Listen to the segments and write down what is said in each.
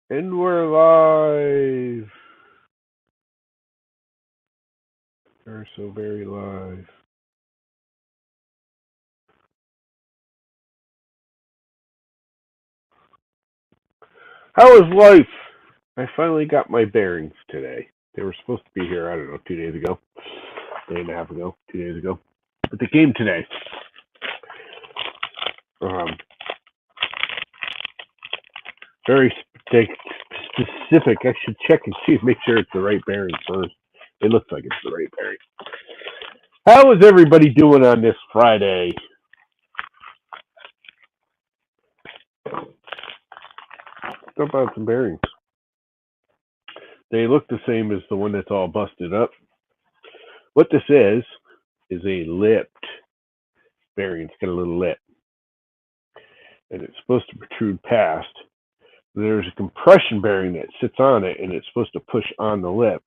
And we're live. We're so very live. How is life? I finally got my bearings today. They were supposed to be here, I don't know, 2 days ago, day and a half ago, 2 days ago. But they came today. Um, very specific. I should check and see, make sure it's the right bearing first. It looks like it's the right bearing. How is everybody doing on this Friday? How about some bearings? They look the same as the one that's all busted up. What this is a lipped bearing. It's got a little lip, and it's supposed to protrude past. There's a compression bearing that sits on it, and it's supposed to push on the lip,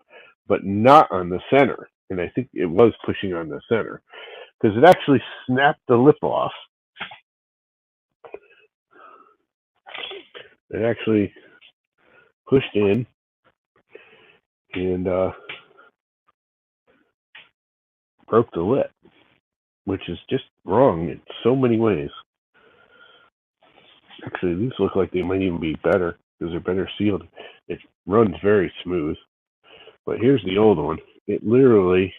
but not on the center. And I think it was pushing on the center because it actually snapped the lip off. It actually pushed in and broke the lip, which is just wrong in so many ways. Actually, these look like they might even be better because they're better sealed. It runs very smooth. But here's the old one. It literally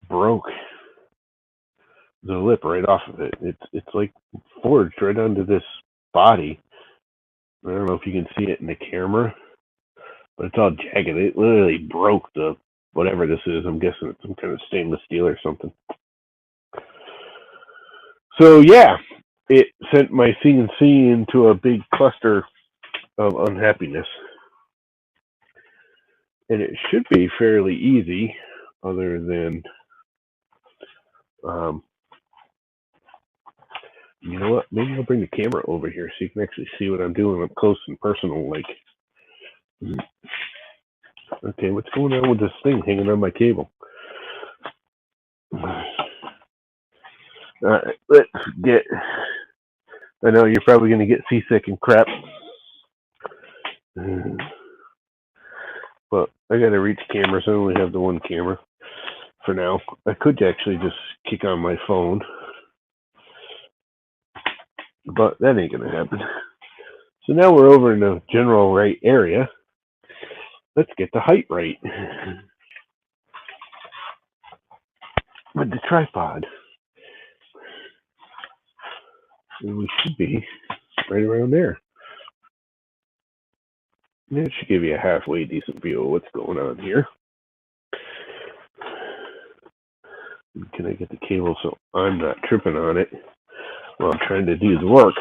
broke the lip right off of it. It's like forged right onto this body. I don't know if you can see it in the camera, but it's all jagged. It literally broke the whatever this is. I'm guessing it's some kind of stainless steel or something. So yeah, it sent my CNC into a big cluster of unhappiness. And it should be fairly easy, other than, you know what? Maybe I'll bring the camera over here so you can actually see what I'm doing up close and personal. Like, okay, what's going on with this thing hanging on my cable? All right, let's get. I know you're probably going to get seasick and crap. But I got to reach cameras. I only have the one camera for now. I could actually just kick on my phone, but that ain't going to happen. So now we're over in the general right area. Let's get the height right with the tripod. And we should be right around there. That should give you a halfway decent view of what's going on here. Can I get the cable so I'm not tripping on it while I'm trying to do the work?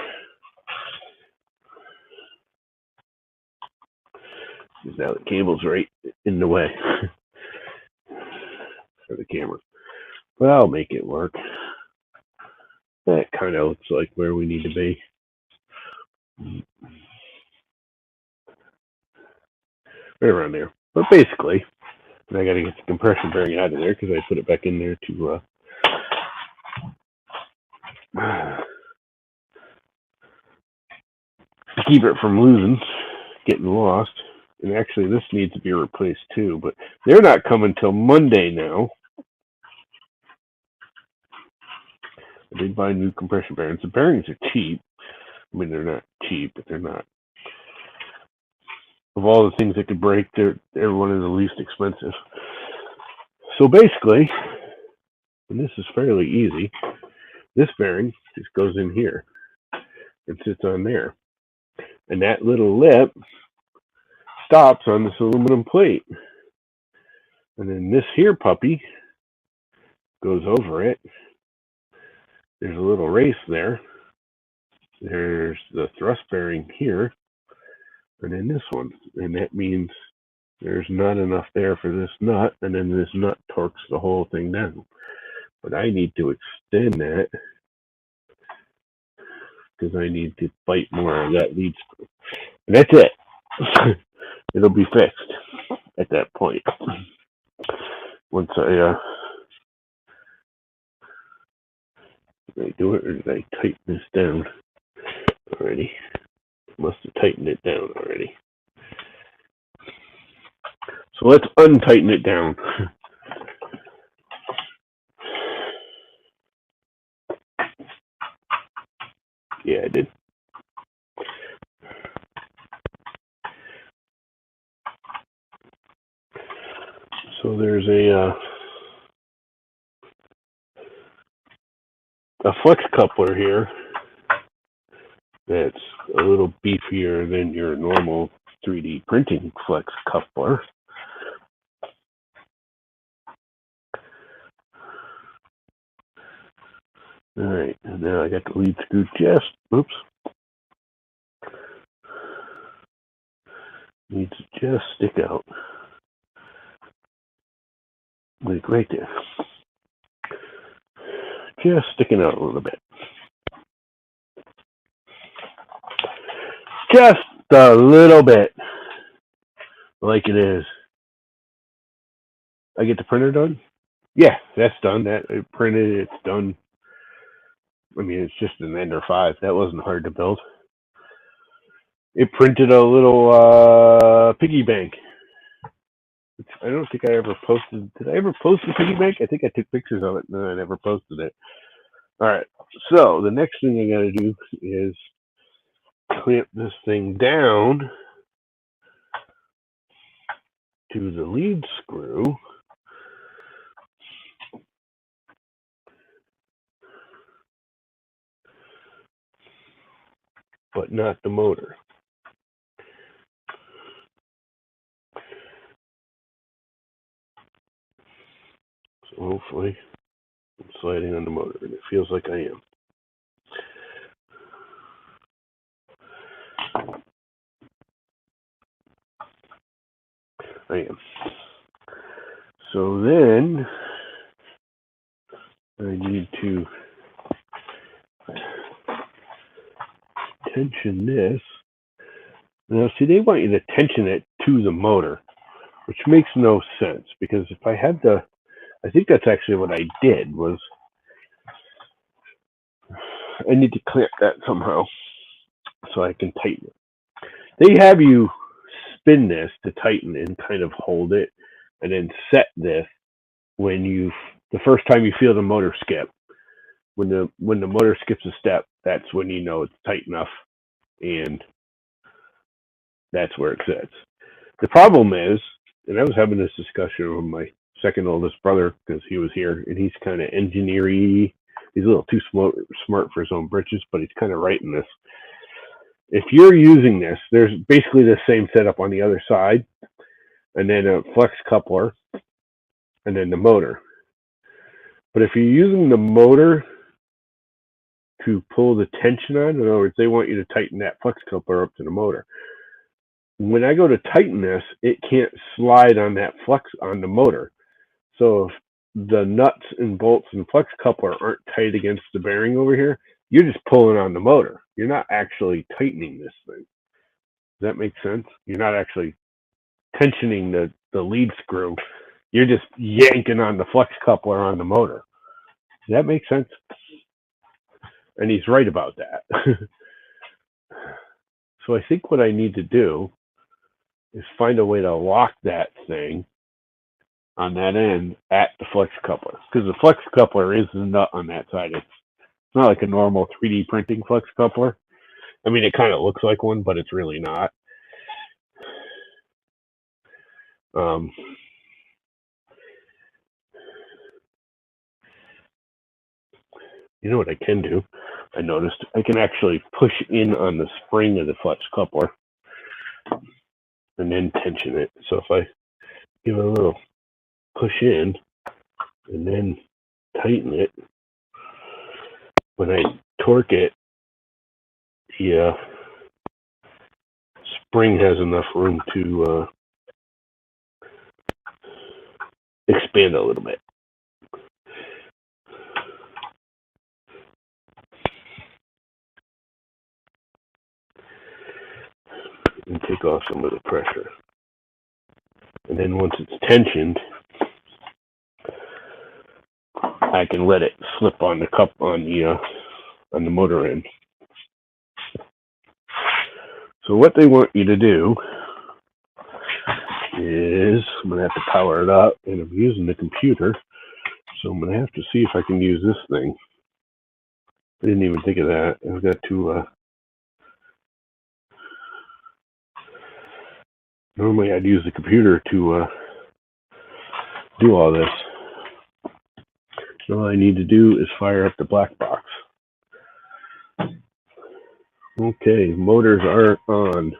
Because now the cable's right in the way for the camera. But I'll make it work. That kind of looks like where we need to be. Right around there. But basically, I got to get the compression bearing out of there because I put it back in there to keep it from losing, getting lost. And actually, this needs to be replaced too, but they're not coming till Monday now. I did buy new compression bearings. The bearings are cheap. I mean, they're not cheap, but they're not. Of all the things that could break, they're one of the least expensive. So basically, and this is fairly easy, this bearing just goes in here and sits on there. And that little lip stops on this aluminum plate. And then this here puppy goes over it. There's a little race there. There's the thrust bearing here, and then this one. And that means there's not enough there for this nut, and then this nut torques the whole thing down. But I need to extend that because I need to bite more of that lead screw. And that's it. It'll be fixed at that point. Once I did I do it or did I tighten this down already? Must have tightened it down already. So let's untighten it down. Yeah, I did. So there's a flex coupler here that's a little beefier than your normal 3D printing flex coupler. All right, and now I got the lead screw needs to just stick out, like right there, just sticking out a little bit, just a little bit, like it is. I get the printer done? Yeah, that's done. That it printed, it's done. I mean, it's just an Ender 5. That wasn't hard to build. It printed a little piggy bank. I don't think I ever posted. Did I ever post the piggy bank? I think I took pictures of it, and then I never posted it. All right. So the next thing I got to do is clamp this thing down to the lead screw. But not the motor. So hopefully I'm sliding on the motor, and it feels like I am. I am. So then I need to tension this. Now, see, they want you to tension it to the motor, which makes no sense, because if I had to, I think that's actually what I did, was I need to clamp that somehow so I can tighten it. They have you spin this to tighten and kind of hold it, and then set this when the first time you feel the motor skip. When the motor skips a step, that's when you know it's tight enough, and that's where it sits. The problem is, and I was having this discussion with my second oldest brother because he was here, and he's kind of engineer-y. He's a little too smart for his own britches, but he's kind of right in this. If you're using this, there's basically the same setup on the other side, and then a flex coupler, and then the motor. But if you're using the motor to pull the tension on, in other words, they want you to tighten that flex coupler up to the motor. When I go to tighten this, it can't slide on that flex on the motor. So if the nuts and bolts and flex coupler aren't tight against the bearing over here, you're just pulling on the motor. You're not actually tightening this thing. Does that make sense? You're not actually tensioning the lead screw. You're just yanking on the flex coupler on the motor. Does that make sense? And he's right about that. So I think what I need to do is find a way to lock that thing on that end at the flex coupler, because the flex coupler is the nut on that side. It's not like a normal 3D printing flex coupler. I mean, it kind of looks like one, but it's really not. You know what I can do? I noticed I can actually push in on the spring of the flex coupler and then tension it. So if I give it a little push in and then tighten it, when I torque it, the spring has enough room to expand a little bit. And take off some of the pressure. And then once it's tensioned, I can let it slip on the cup on the motor end. So what they want you to do is, I'm going to have to power it up, and I'm using the computer, so I'm going to have to see if I can use this thing. I didn't even think of that. I've got to, normally I'd use the computer to do all this. So all I need to do is fire up the black box. Okay, motors are on.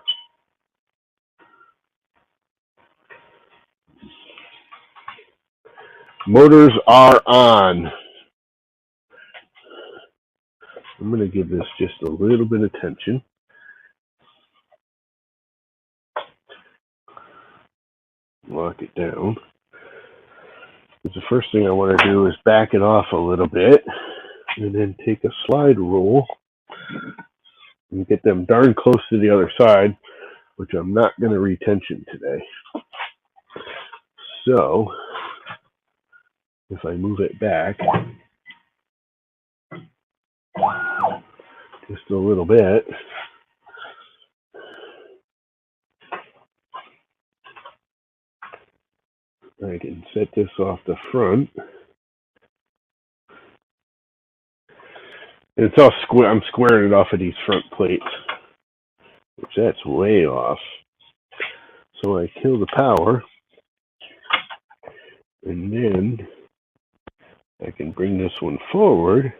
Motors are on. I'm going to give this just a little bit of tension. Lock it down. The first thing I want to do is back it off a little bit, and then take a slide rule and get them darn close to the other side, which I'm not going to retension today. So if I move it back just a little bit, I can set this off the front. And it's all square. I'm squaring it off of these front plates, which that's way off. So I kill the power, and then I can bring this one forward,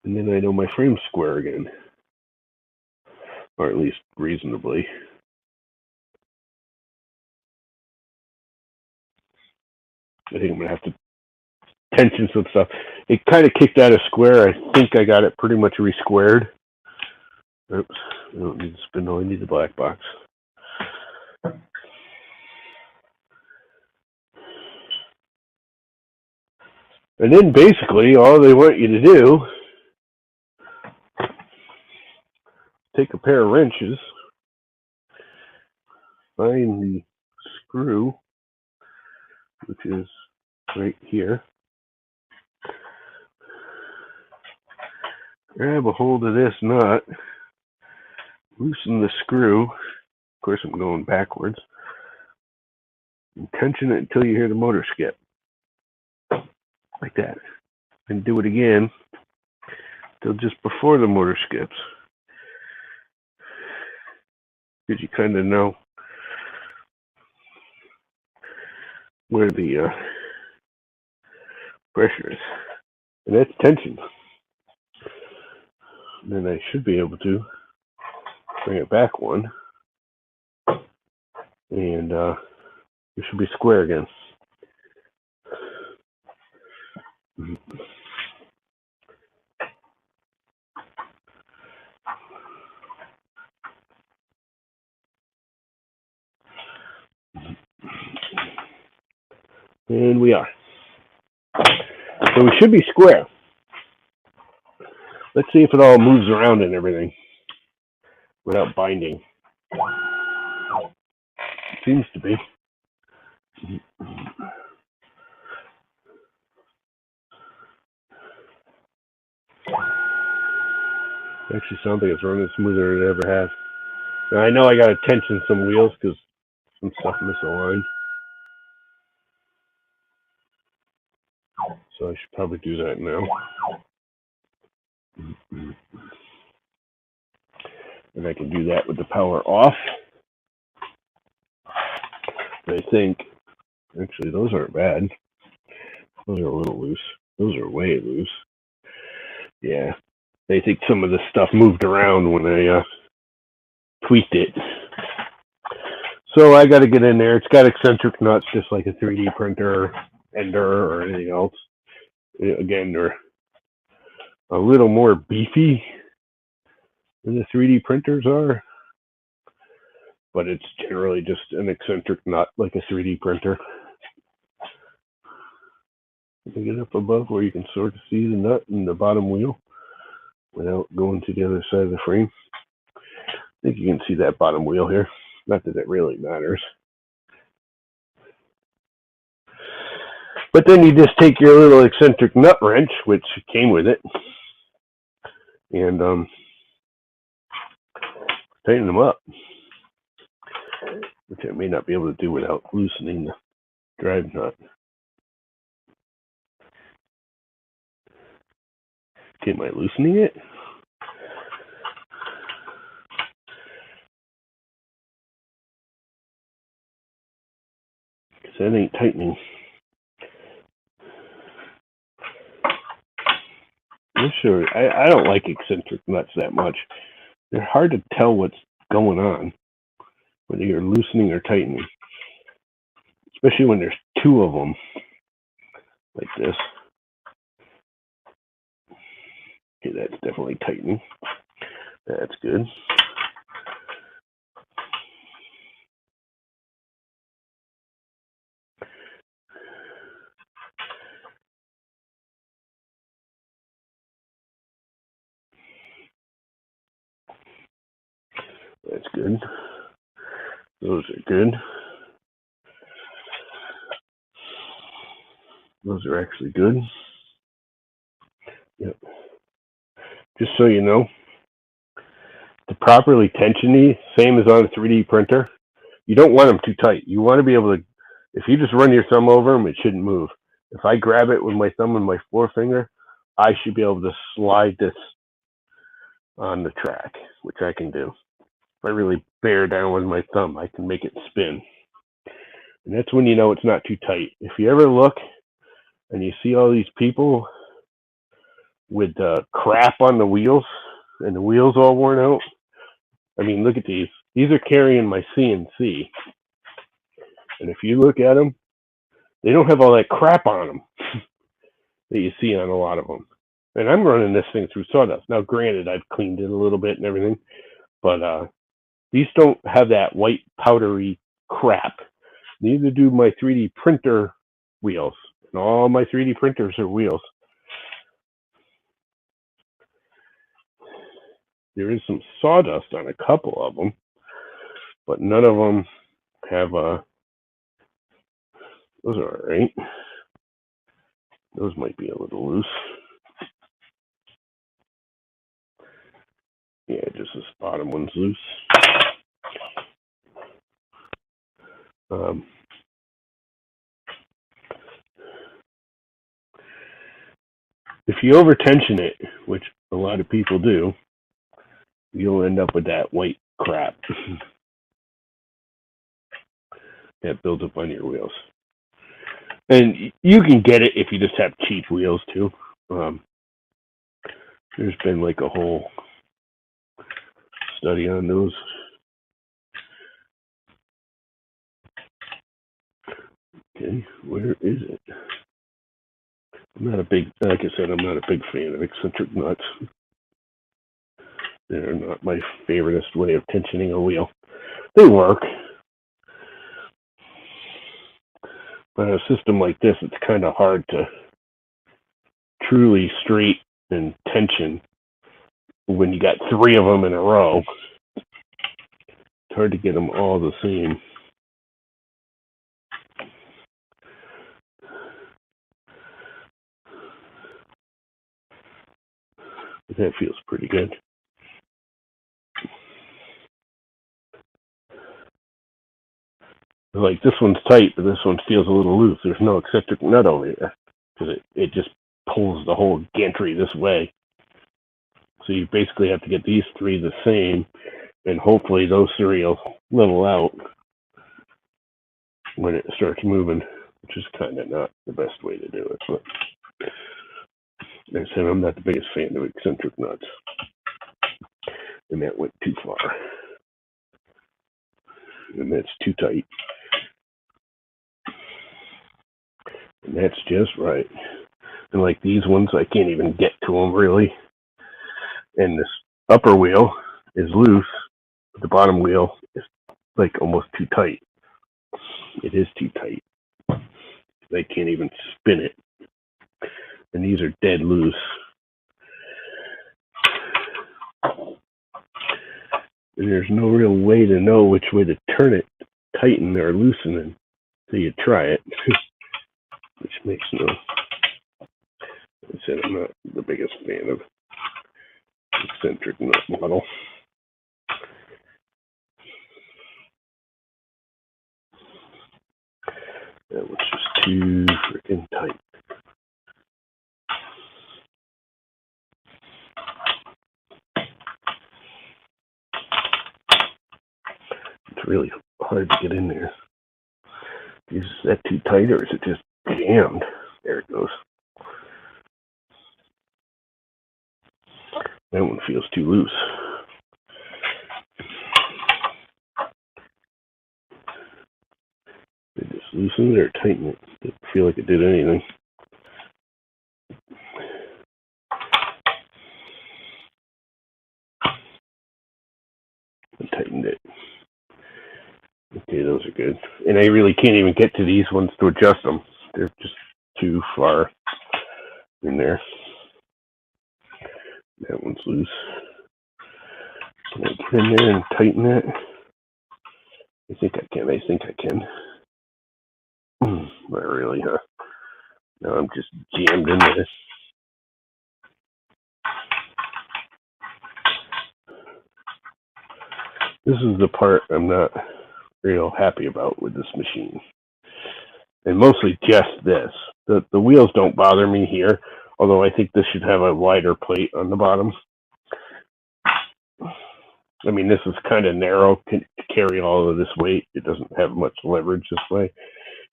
and then I know my frame's square again, or at least reasonably. I think I'm going to have to tension some stuff. It kind of kicked out of square. I think I got it pretty much re-squared. Oops, I don't need the spindle, I need the black box. And then basically all they want you to do, take a pair of wrenches, find the screw, which is right here. Grab a hold of this nut, loosen the screw. Of course, I'm going backwards. And tension it until you hear the motor skip. Like that. And do it again till just before the motor skips. Because you kind of know where the pressure is. And that's tension. And then I should be able to bring it back one. And it should be square again. And we are. So we should be square. Let's see if it all moves around and everything without binding. Seems to be. Actually sounds like it's running smoother than it ever has. Now I know I got to tension some wheels because some stuff misaligned. So I should probably do that now. And I can do that with the power off. I think, actually those aren't bad. Those are a little loose. Those are way loose. Yeah. I think some of the stuff moved around when I tweaked it. So I got to get in there. It's got eccentric nuts just like a 3D printer, Ender, or anything else. Again, they're a little more beefy than the 3D printers are, but it's generally just an eccentric nut like a 3D printer. You can get up above where you can sort of see the nut in the bottom wheel without going to the other side of the frame. I think you can see that bottom wheel here. Not that it really matters. But then you just take your little eccentric nut wrench, which came with it, and tighten them up, which I may not be able to do without loosening the drive nut. Okay, am I loosening it? Because that ain't tightening. I'm sure. I don't like eccentric nuts that much. They're hard to tell what's going on, whether you're loosening or tightening. Especially when there's two of them, like this. Okay, that's definitely tightening. That's good. That's good. Those are good. Those are actually good. Yep. Just so you know, to properly tension these, same as on a 3D printer, you don't want them too tight. You want to be able to, if you just run your thumb over them, it shouldn't move. If I grab it with my thumb and my forefinger, I should be able to slide this on the track, which I can do. If I really bear down with my thumb, I can make it spin. And that's when you know it's not too tight. If you ever look and you see all these people with crap on the wheels and the wheels all worn out, I mean, look at these. These are carrying my CNC. And if you look at them, they don't have all that crap on them that you see on a lot of them. And I'm running this thing through sawdust. Now, granted, I've cleaned it a little bit and everything, but these don't have that white powdery crap. Neither do my 3D printer wheels. And all my 3D printers are wheels. There is some sawdust on a couple of them, but none of them have those are all right. Those might be a little loose. Yeah, just this bottom one's loose. If you over tension it, which a lot of people do, you'll end up with that white crap that builds up on your wheels. And you can get it if you just have cheap wheels too. There's been like a whole study on those. Okay, where is it? I'm not a big, like I said, I'm not a big fan of eccentric nuts. They're not my favoriteest way of tensioning a wheel. They work. But in a system like this, it's kind of hard to truly straight and tension when you got three of them in a row. It's hard to get them all the same. But that feels pretty good. Like this one's tight, but this one feels a little loose. There's no eccentric nut over here because it just pulls the whole gantry this way. So you basically have to get these three the same, and hopefully those three will level out when it starts moving, which is kind of not the best way to do it. But like I said, I'm not the biggest fan of eccentric nuts, and that went too far, and that's too tight. And that's just right. And like these ones, I can't even get to them really. And this upper wheel is loose. The bottom wheel is like almost too tight. It is too tight. I can't even spin it. And these are dead loose. And there's no real way to know which way to turn it, tighten or loosen until you try it. Which makes no I said I'm not the biggest fan of eccentric nut model. That was just too freaking tight. It's really hard to get in there. Is that too tight or is it just jammed? There it goes. That one feels too loose. Did it just loosen it or tighten it? Didn't feel like it did anything. I tightened it. Okay, those are good. And I really can't even get to these ones to adjust them. They're just too far in there. That one's loose. Can I get in there and tighten that? I think I can. Not really, huh? No, I'm just jammed into this. This is the part I'm not real happy about with this machine. And mostly just this. The wheels don't bother me here, although I think this should have a wider plate on the bottom. I mean, this is kind of narrow to carry all of this weight. It doesn't have much leverage this way.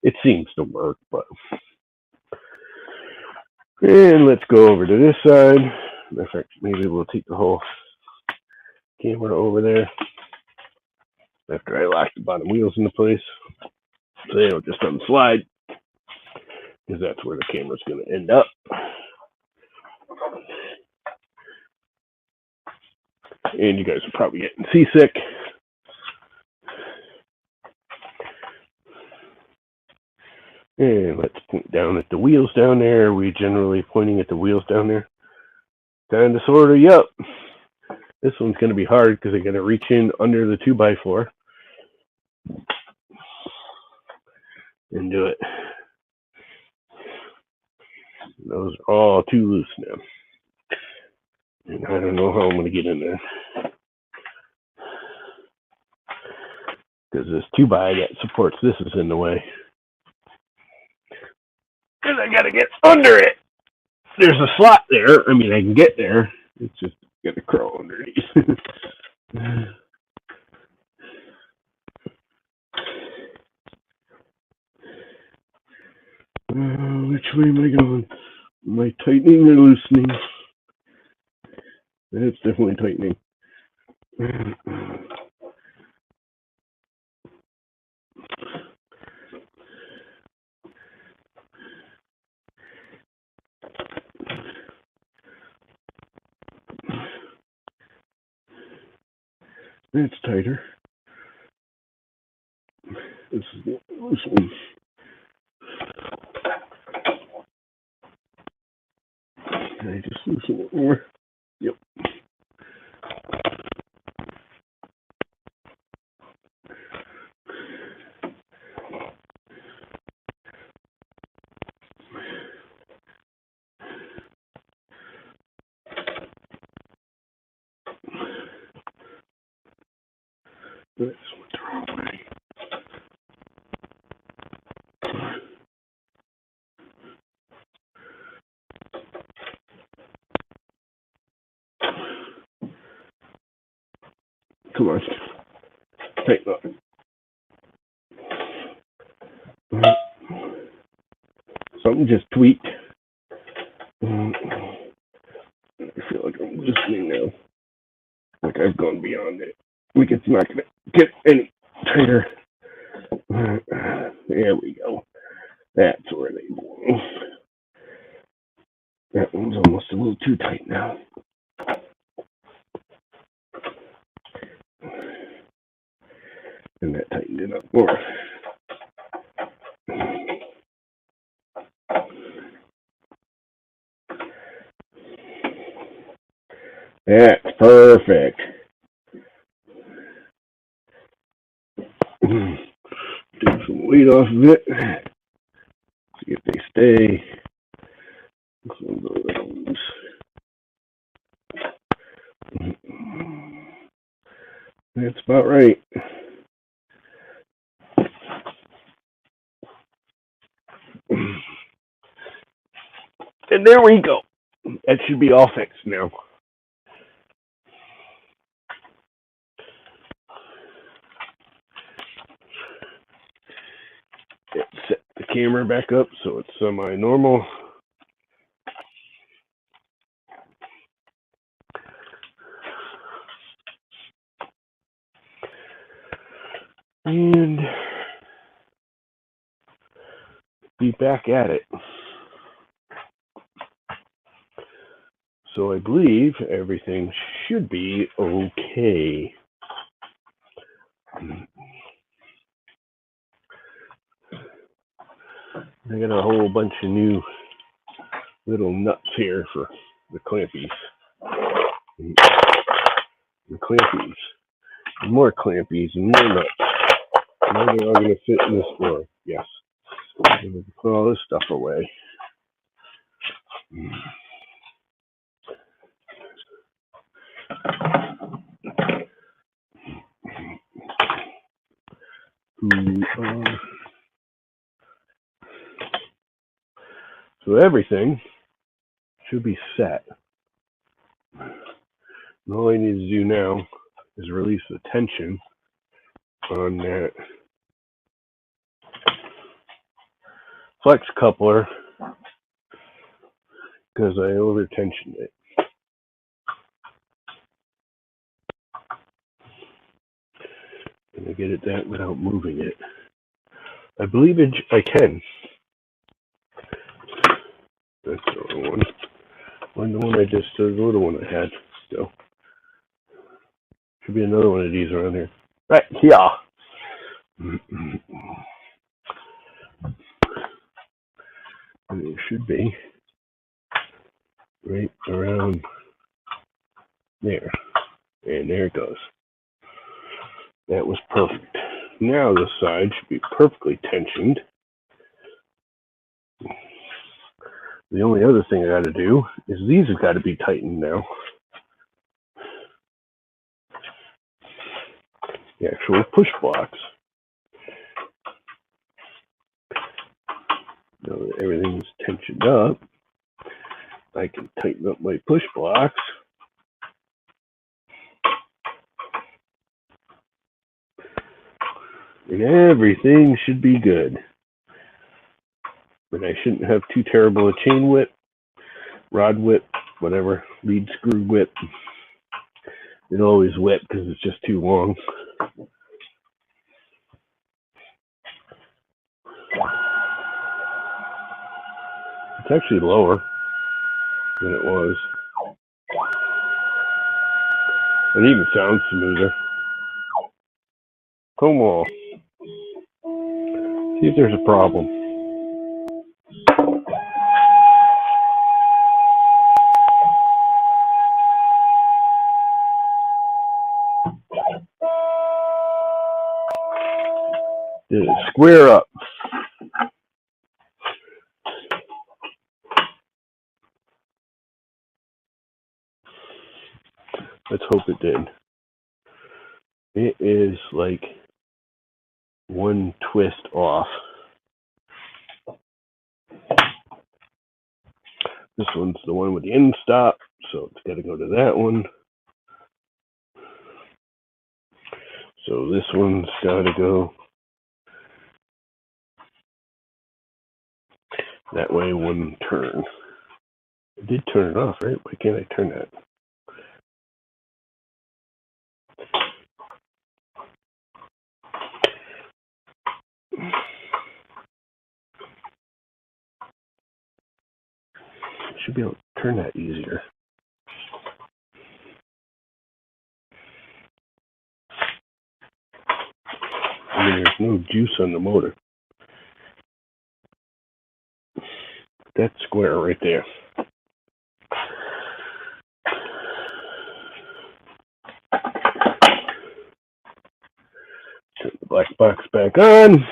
It seems to work, but... And let's go over to this side. In fact, maybe we'll take the whole camera over there after I lock the bottom wheels into place, so they don't just unslide, because that's where the camera's going to end up. And you guys are probably getting seasick. And let's point down at the wheels down there. Are we generally pointing at the wheels down there? Kind of, sort of, yep. This one's going to be hard because I got to reach in under the 2x4 and do it. Those are all too loose now. And I don't know how I'm going to get in there. Because this 2x that supports this is in the way. Because I got to get under it. There's a slot there. I mean, I can get there. It's just got to crawl underneath. Which way am I going? Am I tightening or loosening? It's definitely tightening. That's tighter. This is the loose one. Can I just loosen it more? Yep. This went the wrong way. Come on. Tighten up. Something just tweaked. I feel like I'm loosening now. Like I've gone beyond it. Like it's not going to get any tighter. There we go. That's where they belong. That one's almost a little too tight now. And that tightened it up more. That's perfect. Take some weight off of it. See if they stay. This one's a little loose. That's about right. And there we go. That should be all fixed now. Set the camera back up so it's semi-normal. And be back at it. So I believe everything should be okay. I got a whole bunch of new little nuts here for the clampies. And clampies. And more clampies and more nuts. Now they're all going to fit in this drawer. Yes. I'm going to put all this stuff away. So everything should be set. And all I need to do now is release the tension on that flex coupler because I over tensioned it. And I get it that without moving it. I believe I can. That's the other one. Or the one I just, the little one I had still. Should be another one of these around here. Right, yeah. And it should be right around there. And there it goes. That was perfect. Now this side should be perfectly tensioned. The only other thing I got to do is these have got to be tightened now. The actual push blocks. Now that everything's tensioned up, I can tighten up my push blocks. And everything should be good. But I shouldn't have too terrible a chain width, rod width, whatever, lead screw width. It always wet because it's just too long. It's actually lower than it was. It even sounds smoother. Come on. See if there's a problem. Did it square up? Let's hope it did. It is like one twist off. This one's the one with the end stop, so it's got to go to that one. So this one's got to go that way, one turn. I did turn it off, right? Why can't I turn that? Should be able to turn that easier. I mean, there's no juice on the motor. That's square right there. Turn the black box back on.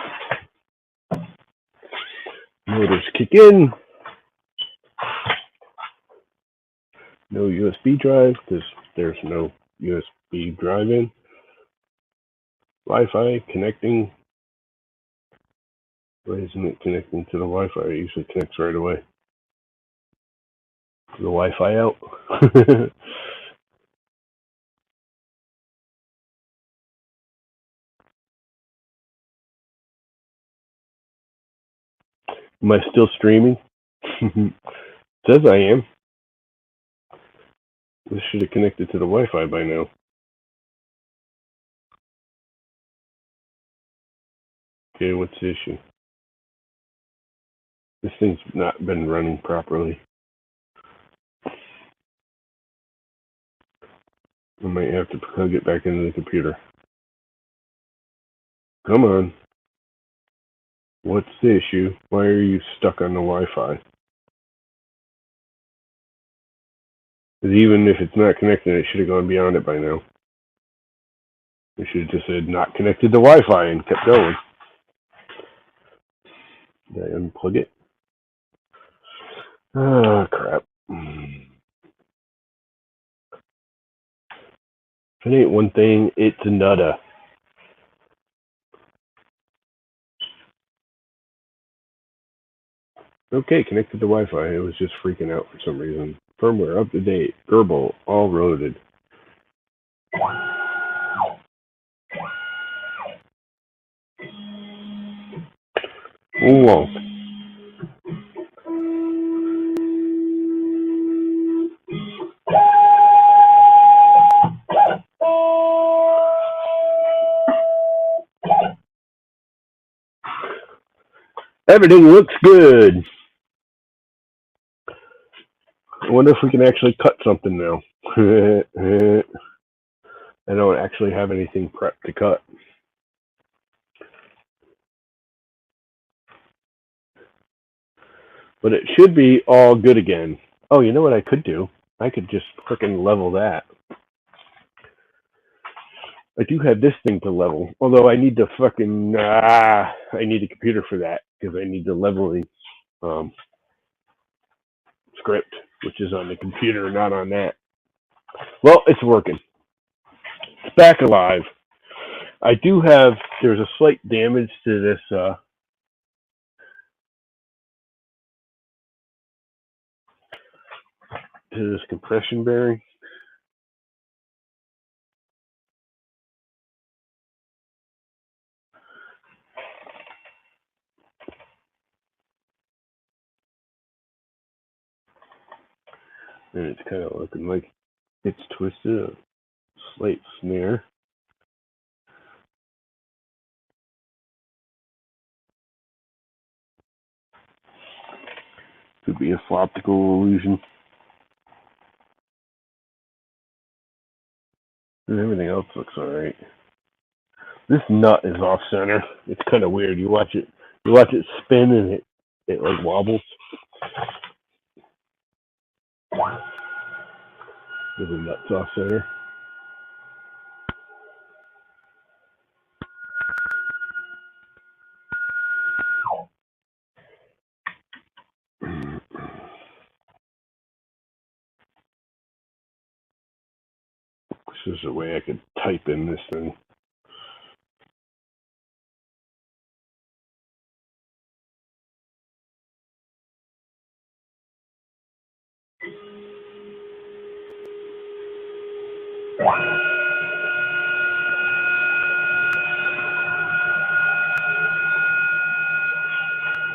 Motors kick in. No USB drive because there's no USB drive-in. Wi-Fi connecting. Why isn't it connecting to the Wi-Fi? It usually connects right away. The Wi-Fi out? Am I still streaming? Says I am. This should have connected to the Wi-Fi by now. Okay, what's the issue? This thing's not been running properly. I might have to plug it back into the computer. Come on. What's the issue? Why are you stuck on the Wi-Fi? Because even if it's not connected, it should have gone beyond it by now. We should have just said not connected to Wi-Fi and kept going. Did I unplug it? Ah, crap. If it ain't one thing, it's another. Okay, connected to Wi-Fi. It was just freaking out for some reason. Firmware up to date. Gerbil all loaded. Whoa. Everything looks good. I wonder if we can actually cut something now. I don't actually have anything prepped to cut. But it should be all good again. Oh, you know what I could do? I could just frickin' level that. I do have this thing to level, although I need to fucking I need a computer for that because I need the leveling script, which is on the computer, not on that. Well, it's working. It's back alive. I do have. There's a slight damage to this. To this compression bearing. And it's kind of looking like it's twisted, a slight snare. Could be a optical illusion. And everything else looks alright. This nut is off center. It's kind of weird. You watch it spin and it like wobbles. The nut's off center. This is a way I could type in this thing.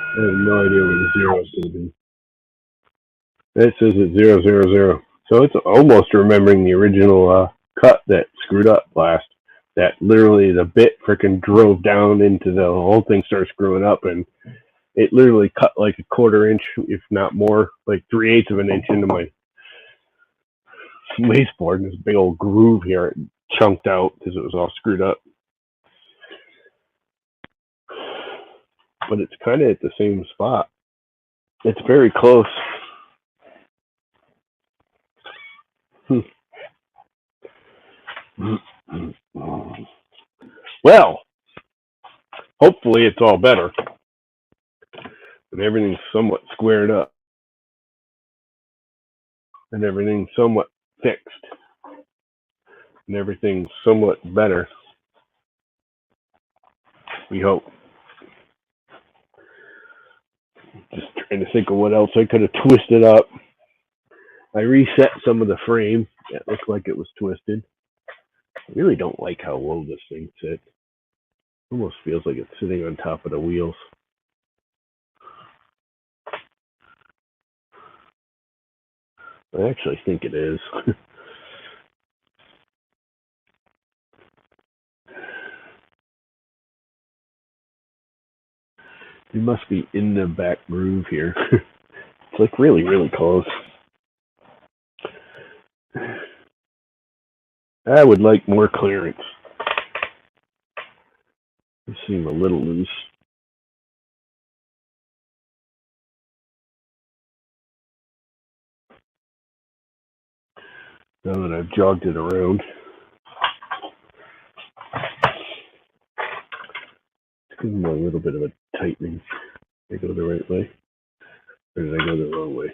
I have no idea where the zero is going to be. It says it's 000. So it's almost remembering the original cut that screwed up last. That literally the bit freaking drove down into the whole thing started screwing up, and it literally cut like a quarter inch, if not more, like 3/8 of an inch into my baseboard. And this big old groove here, it chunked out because it was all screwed up. But it's kind of at the same spot. It's very close. Well, hopefully it's all better and everything's somewhat squared up and everything's somewhat fixed and everything's somewhat better. We hope. Just trying to think of what else I could have twisted up. I reset some of the frame. It looked like it was twisted. I really don't like how low this thing sits. Almost feels like it's sitting on top of the wheels. I actually think it is. It must be in the back groove here. It's like really, really close. I would like more clearance. They seem a little loose. Now that I've jogged it around. It's giving me a little bit of a tightening. Did I go the right way? Or did I go the wrong way?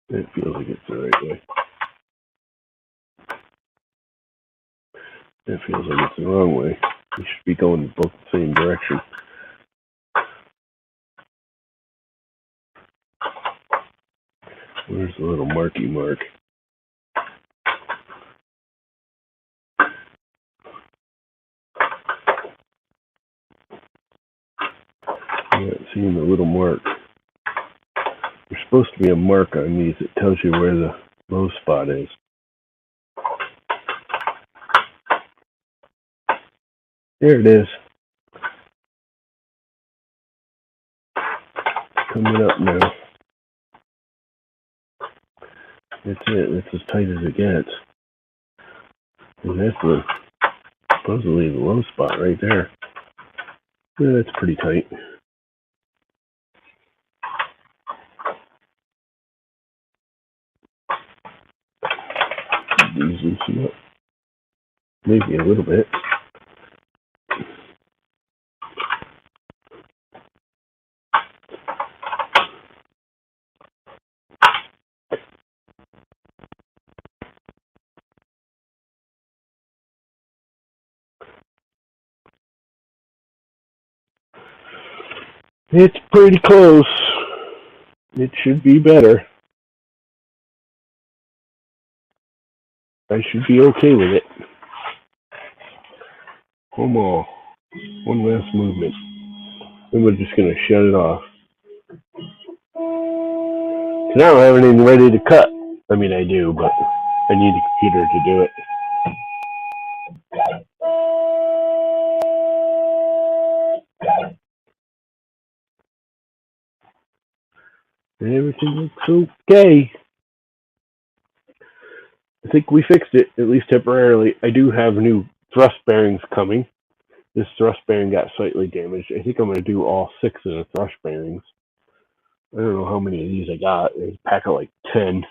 It feels like it's the right way. It feels like it's the wrong way. You should be going both the same direction. Where's the little marky mark? I'm not seeing the little mark. There's supposed to be a mark on these that tells you where the low spot is. There it is. Coming up now. That's it. That's as tight as it gets. And that's supposedly the low spot right there. Yeah, that's pretty tight. These loosen up. Maybe a little bit. It's pretty close. It should be better. I should be okay with it. One more. One last movement. Then we're just going to shut it off. So now I don't have anything ready to cut. I mean, I do, but I need a computer to do it. And everything looks okay. I think we fixed it, at least temporarily. I do have new thrust bearings coming. This thrust bearing got slightly damaged. I think I'm going to do all 6 of the thrust bearings. I don't know how many of these I got. There's a pack of like 10.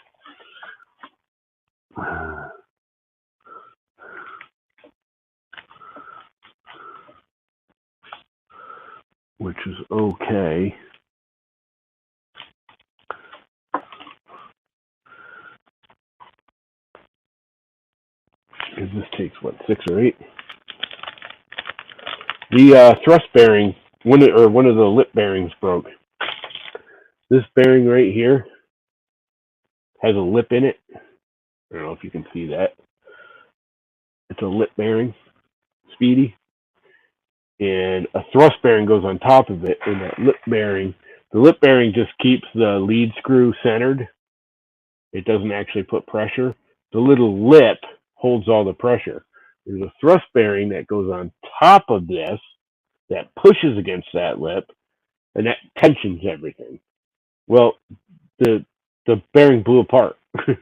Which is okay. And this takes, what, 6 or 8? The thrust bearing, one of the lip bearings broke. This bearing right here has a lip in it. I don't know if you can see that. It's a lip bearing, Speedy. And a thrust bearing goes on top of it. And that lip bearing, the lip bearing just keeps the lead screw centered. It doesn't actually put pressure. The little lip holds all the pressure. There's a thrust bearing that goes on top of this that pushes against that lip, and that tensions everything. Well, the bearing blew apart because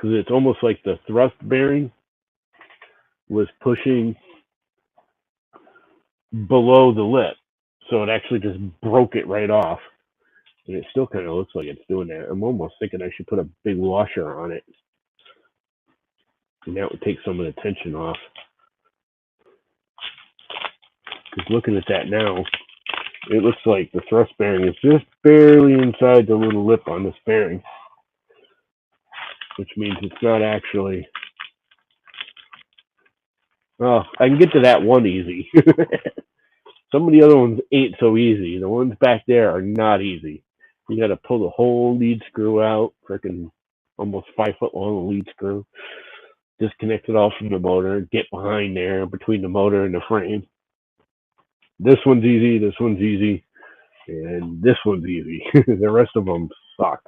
it's almost like the thrust bearing was pushing below the lip, so it actually just broke it right off. And it still kind of looks like it's doing that. I'm almost thinking I should put a big washer on it, and that would take some of the tension off. Because looking at that now, it looks like the thrust bearing is just barely inside the little lip on this bearing, which means it's not actually. Well, I can get to that one easy. Some of the other ones ain't so easy. The ones back there are not easy. You got to pull the whole lead screw out, freaking almost 5 foot long lead screw, disconnect it all from the motor, get behind there between the motor and the frame. This one's easy, this one's easy, and this one's easy. The rest of them suck.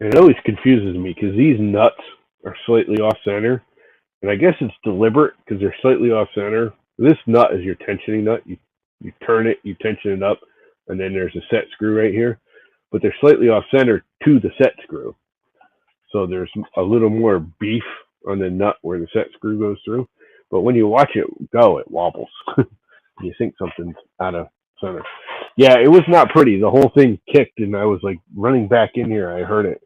And it always confuses me because these nuts are slightly off center, and I guess it's deliberate because they're slightly off center. This nut is your tensioning nut. You turn it, you tension it up, and then there's a set screw right here. But they're slightly off center to the set screw. So there's a little more beef on the nut where the set screw goes through. But when you watch it go, it wobbles. You think something's out of center. Yeah, it was not pretty. The whole thing kicked, and I was like running back in here. I heard it.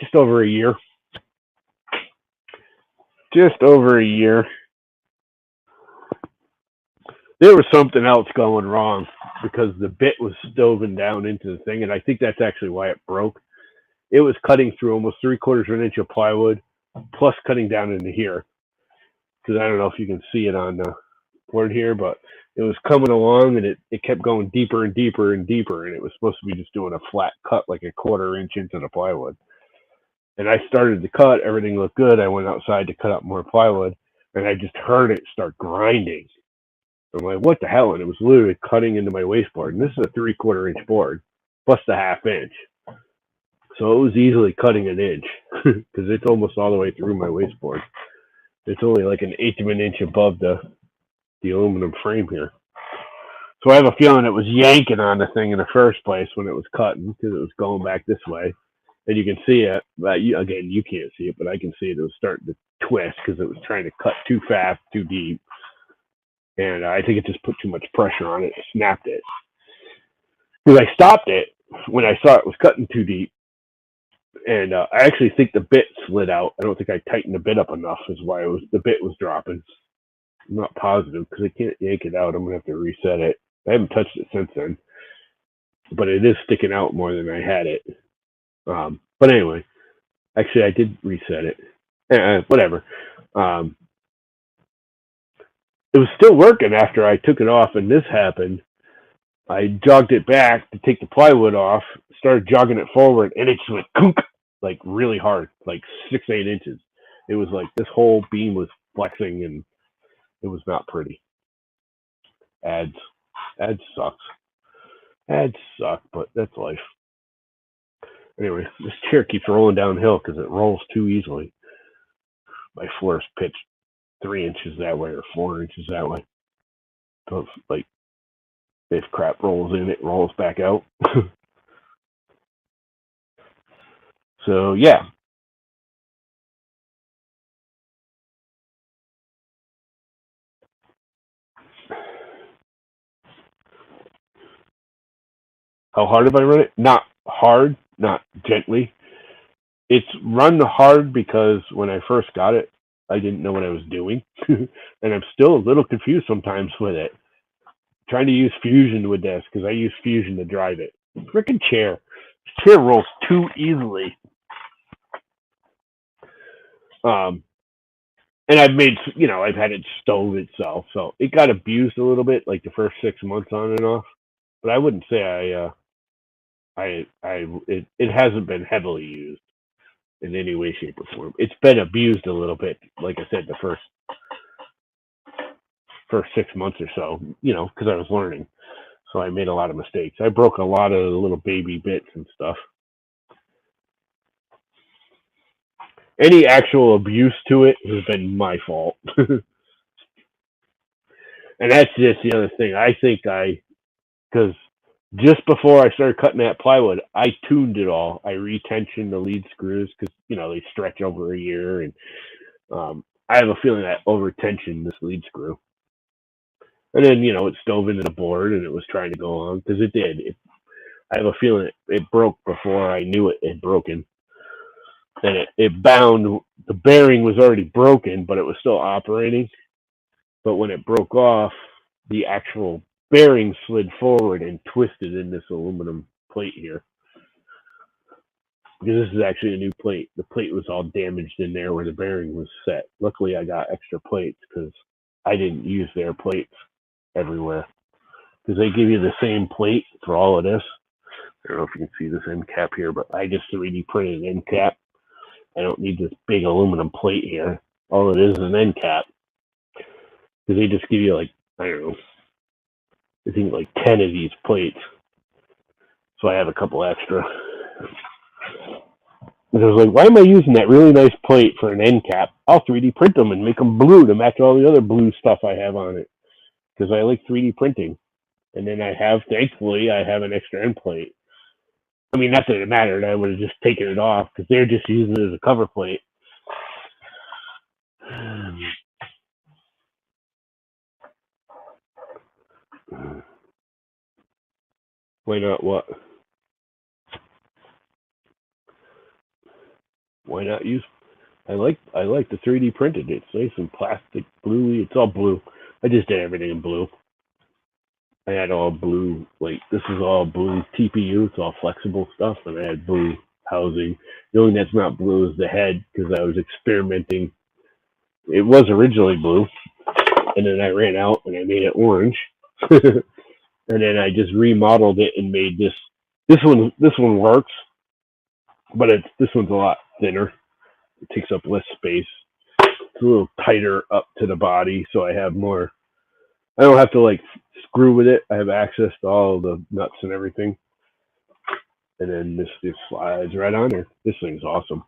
Just over a year. Just over a year. There was something else going wrong because the bit was stoven down into the thing, and I think that's actually why it broke. It was cutting through almost 3/4 of an inch of plywood, plus cutting down into here. Because I don't know if you can see it on the board here, but it was coming along, and it kept going deeper and deeper and deeper, and it was supposed to be just doing a flat cut, like a 1/4 inch into the plywood. And I started to cut, everything looked good. I went outside to cut up more plywood, and I just heard it start grinding. I'm like, what the hell? And it was literally cutting into my wasteboard. And this is a 3/4 inch board, plus the 1/2 inch. So it was easily cutting an inch, because it's almost all the way through my wasteboard. It's only like an 1/8 of an inch above the aluminum frame here. So I have a feeling it was yanking on the thing in the first place when it was cutting, because it was going back this way. And you can see it, but again, you can't see it, but I can see it. It was starting to twist because it was trying to cut too fast, too deep. And I think it just put too much pressure on it, snapped it. Because I stopped it when I saw it was cutting too deep. And I actually think the bit slid out. I don't think I tightened the bit up enough, is why the bit was dropping. I'm not positive because I can't yank it out. I'm going to have to reset it. I haven't touched it since then. But it is sticking out more than I had it. But anyway, actually, I did reset it. Whatever. It was still working after I took it off, and this happened. I jogged it back to take the plywood off, started jogging it forward, and it just went kunk, like really hard, like 6, 8 inches. It was like this whole beam was flexing, and it was not pretty. Ads sucks. Ads suck, but that's life. Anyway, this chair keeps rolling downhill because it rolls too easily. My floor is pitched 3 inches that way or 4 inches that way. So it's like if crap rolls in, it rolls back out. So yeah. How hard have I run it? Not hard, not gently. It's run hard because when I first got it, I didn't know what I was doing. And I'm still a little confused sometimes with it. Trying to use Fusion with this because I use Fusion to drive it. Freaking chair. This chair rolls too easily. And I've had it stove itself, so it got abused a little bit, like the first 6 months on and off. But I wouldn't say it hasn't been heavily used in any way, shape, or form. It's been abused a little bit, like I said, the first 6 months or so, because I was learning. So I made a lot of mistakes. I broke a lot of little baby bits and stuff. Any actual abuse to it has been my fault. And that's just the other thing. I think because just before I started cutting that plywood, I tuned it all. I retensioned the lead screws because, they stretch over a year. And I have a feeling I over-tensioned this lead screw. And then, it stove into the board and it was trying to go on because it did. I have a feeling it broke before I knew it had broken. And it bound, the bearing was already broken, but it was still operating. But when it broke off, the actual bearing slid forward and twisted in this aluminum plate here. because this is actually a new plate. The plate was all damaged in there where the bearing was set. Luckily, I got extra plates because I didn't use their plates everywhere. Because they give you the same plate for all of this. I don't know if you can see this end cap here, but I just 3D printed an end cap. I don't need this big aluminum plate here. All it is an end cap. Because they just give you like, I don't know, I think like 10 of these plates. So I have a couple extra. And I was like, why am I using that really nice plate for an end cap? I'll 3D print them and make them blue to match all the other blue stuff I have on it. Because I like 3D printing. And then thankfully, I have an extra end plate. I mean, not that it mattered. I would have just taken it off because they're just using it as a cover plate. Why not what? Why not use? I like the 3D printed. It's nice and plastic, bluey. It's all blue. I just did everything in blue. I had all blue, like this is all blue TPU. It's all flexible stuff, and I had blue housing. The only thing that's not blue is the head because I was experimenting. It was originally blue, and then I ran out and I made it orange, and then I just remodeled it and made this. This one works, but this one's a lot thinner. It takes up less space. It's a little tighter up to the body, so I have more. I don't have to like screw with it. I have access to all the nuts and everything. And then this just slides right on there. This thing's awesome.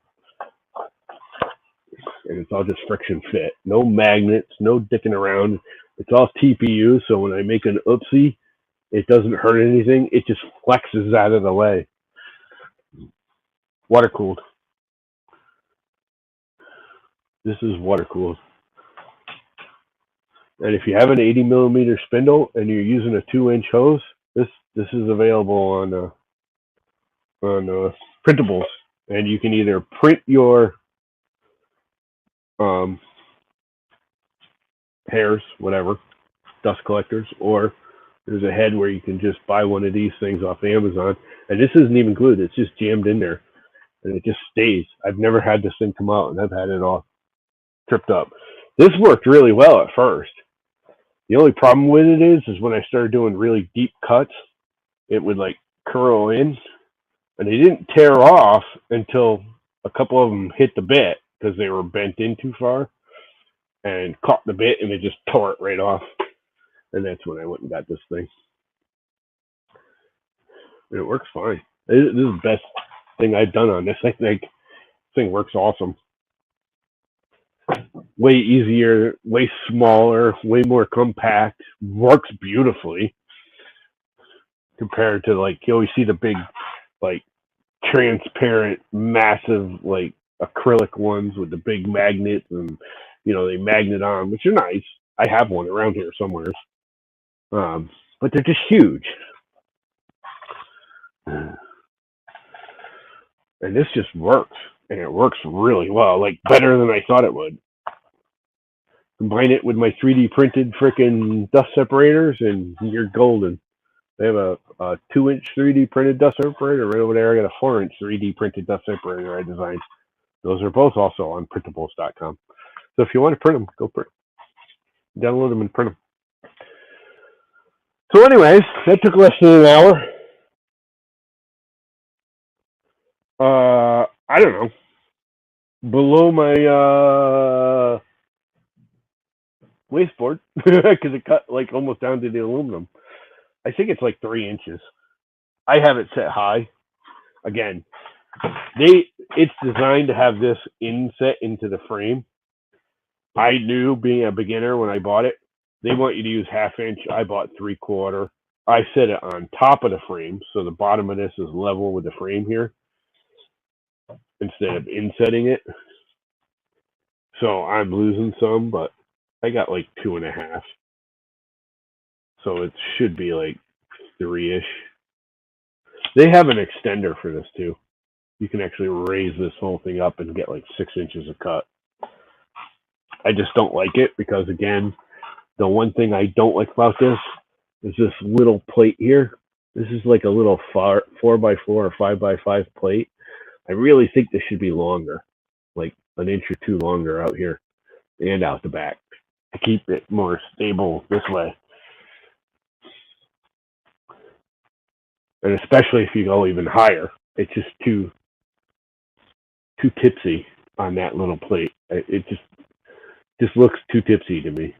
And it's all just friction fit. No magnets, no dicking around. It's all TPU, so when I make an oopsie, it doesn't hurt anything. It just flexes out of the way. Water cooled. This is water cooled. And if you have an 80 millimeter spindle and you're using a 2-inch hose, this is available on printables, and you can either print your hairs, whatever, dust collectors, or there's a head where you can just buy one of these things off Amazon, and this isn't even glued; it's just jammed in there, and it just stays. I've never had this thing come out, and I've had it all tripped up. This worked really well at first. The only problem with it is when I started doing really deep cuts, it would like curl in, and they didn't tear off until a couple of them hit the bit because they were bent in too far and caught the bit, and it just tore it right off. And that's when I went and got this thing. And it works fine. This is the best thing I've done on this. I think this thing works awesome. Way easier, way smaller, way more compact. Works beautifully compared to like you always see the big, like transparent, massive, like acrylic ones with the big magnets, and they magnet on, which are nice. I have one around here somewhere, but they're just huge. And this just works, and it works really well, like better than I thought it would. Combine it with my 3D printed freaking dust separators, and you're golden. They have a 2-inch 3D printed dust separator right over there. I got a 4-inch 3D printed dust separator I designed. Those are both also on printables.com. So if you want to print them, go print them. Download them and print them. So anyways, that took less than an hour. I don't know. Below my wasteboard, because it cut like almost down to the aluminum. I think it's like 3 inches. I have it set high. Again, it's designed to have this inset into the frame. I knew, being a beginner when I bought it, they want you to use 1/2 inch. I bought 3/4. I set it on top of the frame, so the bottom of this is level with the frame here, instead of insetting it. So I'm losing some, but I got like 2.5. So it should be like 3-ish. They have an extender for this too. You can actually raise this whole thing up and get like 6 inches of cut. I just don't like it because, again, the one thing I don't like about this is this little plate here. This is like a little 4x4 or 5x5 plate. I really think this should be longer, like an inch or two longer out here and out the back to keep it more stable this way. And especially if you go even higher, it's just too tipsy on that little plate. It just looks too tipsy to me.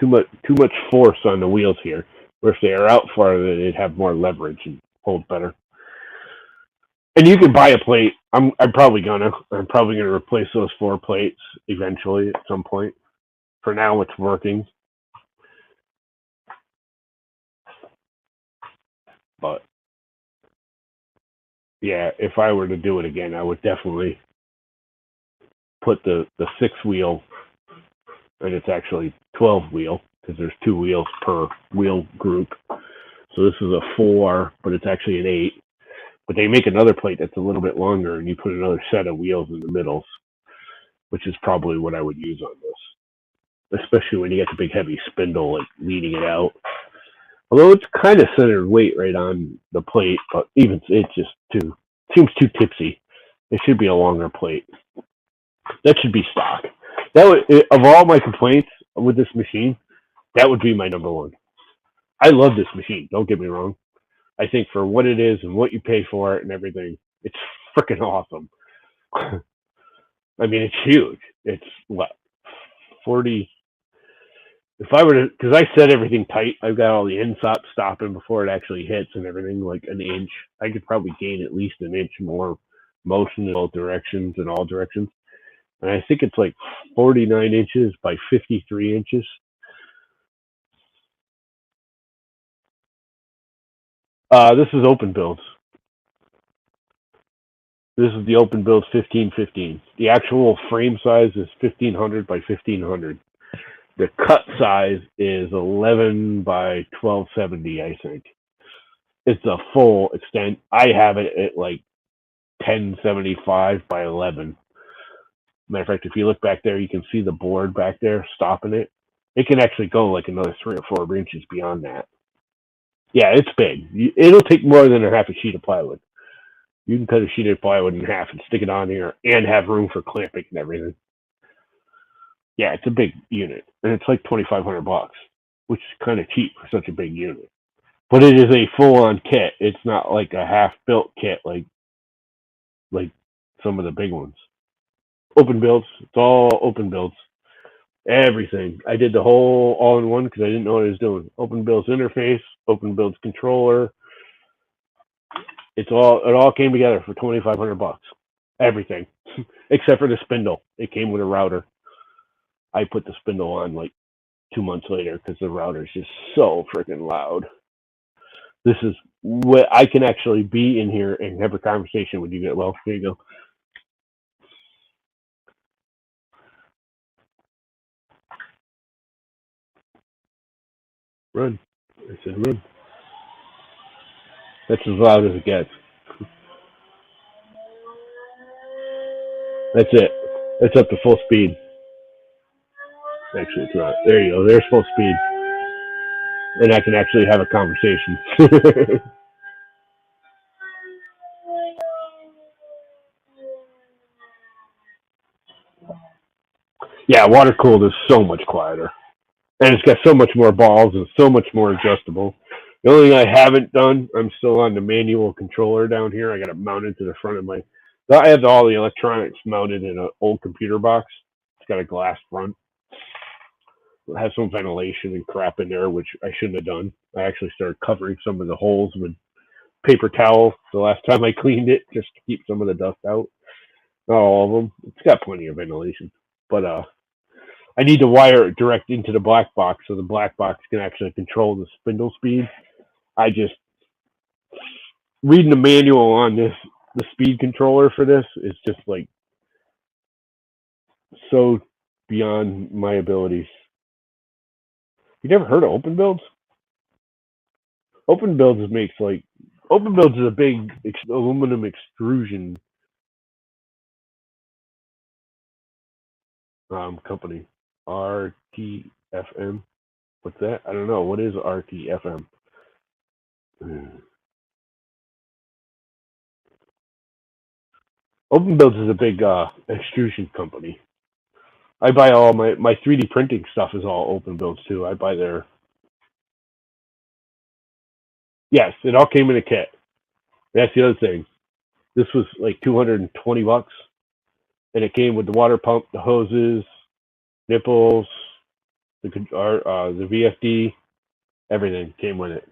Too much force on the wheels here. Where if they are out farther, they'd have more leverage and hold better. And you can buy a plate. I'm probably gonna. I'm probably gonna replace those four plates eventually at some point. For now, it's working, but yeah, if I were to do it again, I would definitely put the six wheel, and it's actually 12 wheel because there's two wheels per wheel group. So this is a four, but it's actually an eight. But they make another plate that's a little bit longer, and you put another set of wheels in the middles, which is probably what I would use on this, especially when you get the big heavy spindle like leading it out. Although it's kind of centered weight right on the plate, but even it's just too seems too tipsy. It should be a longer plate. That should be stock. That would, of all my complaints with this machine, that would be my number one. I love this machine. Don't get me wrong. I think for what it is and what you pay for it and everything, it's freaking awesome. I mean, it's huge. It's what 40. If I were to, because I set everything tight, I've got all the insops stopping before it actually hits and everything, like an inch. I could probably gain at least an inch more motion in both directions and all directions. And I think it's like 49 inches by 53 inches. This is open builds. This is the open build 1515. The actual frame size is 1500 by 1500. The cut size is 11 by 1270, I think. It's a full extent. I have it at like 1075 by 11. Matter of fact, if you look back there, you can see the board back there stopping it. It can actually go like another 3 or 4 inches beyond that. Yeah, it's big. It'll take more than a half a sheet of plywood. You can cut a sheet of plywood in half and stick it on here and have room for clamping and everything. Yeah, it's a big unit, and it's like $2,500, which is kind of cheap for such a big unit. But it is a full-on kit. It's not like a half-built kit like some of the big ones. Open builds. It's all open builds. Everything. I did the whole all-in-one because I didn't know what I was doing. Open builds interface, open builds controller. It all came together for $2,500. Everything except for the spindle. It came with a router. I put the spindle on like 2 months later because the router is just so freaking loud. This is what I can actually be in here and have a conversation with you. Well, here you go. Run. I said run. That's as loud as it gets. That's it. It's up to full speed. Actually, it's not. There you go. There's full speed. And I can actually have a conversation. Yeah, water cooled is so much quieter. And it's got so much more balls and so much more adjustable. The only thing I haven't done, I'm still on the manual controller down here. I got it mounted to the front of my. I have all the electronics mounted in an old computer box. It's got a glass front. It has some ventilation and crap in there, which I shouldn't have done. I actually started covering some of the holes with paper towel the last time I cleaned it, just to keep some of the dust out. Not all of them. It's got plenty of ventilation, but I need to wire it direct into the black box so the black box can actually control the spindle speed. I just reading the manual on this, the speed controller for this is just like so beyond my abilities. You never heard of open builds? Open builds makes like open builds is a big aluminum extrusion company. RTFM. What's that? I don't know. What is RTFM? Open Builds is a big extrusion company. I buy all my 3D printing stuff is all Open Builds too. I buy their yes, it all came in a kit. That's the other thing. This was like $220, and it came with the water pump, the hoses, nipples, the VFD, everything came with it.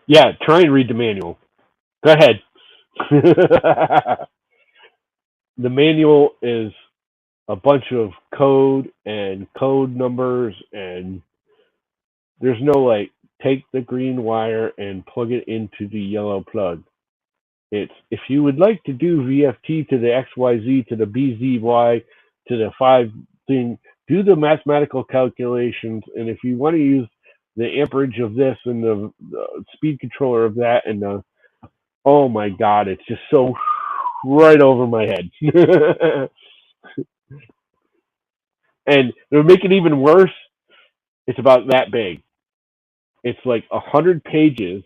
Yeah, try and read the manual. Go ahead. The manual is a bunch of code and code numbers, and there's no like take the green wire and plug it into the yellow plug. It's if you would like to do VFT to the XYZ to the BZY to the 5 thing, do the mathematical calculations, and if you want to use the amperage of this and the speed controller of that, and the oh my god, it's just so right over my head. And to make it even worse, it's about that big. It's like 100 pages,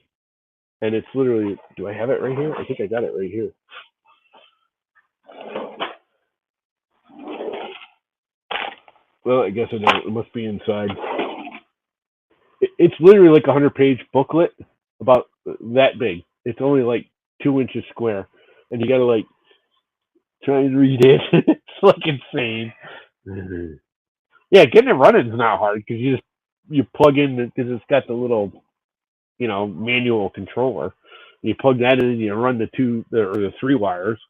and it's literally. Do I have it right here? I think I got it right here. Well, I guess I don't. It must be inside. It's literally like a 100-page booklet about that big. It's only like 2 inches square, and you gotta like try and read it. It's like insane. Yeah, getting it running is not hard because you plug in because it's got the little manual controller. You plug that in, and you run the 3 wires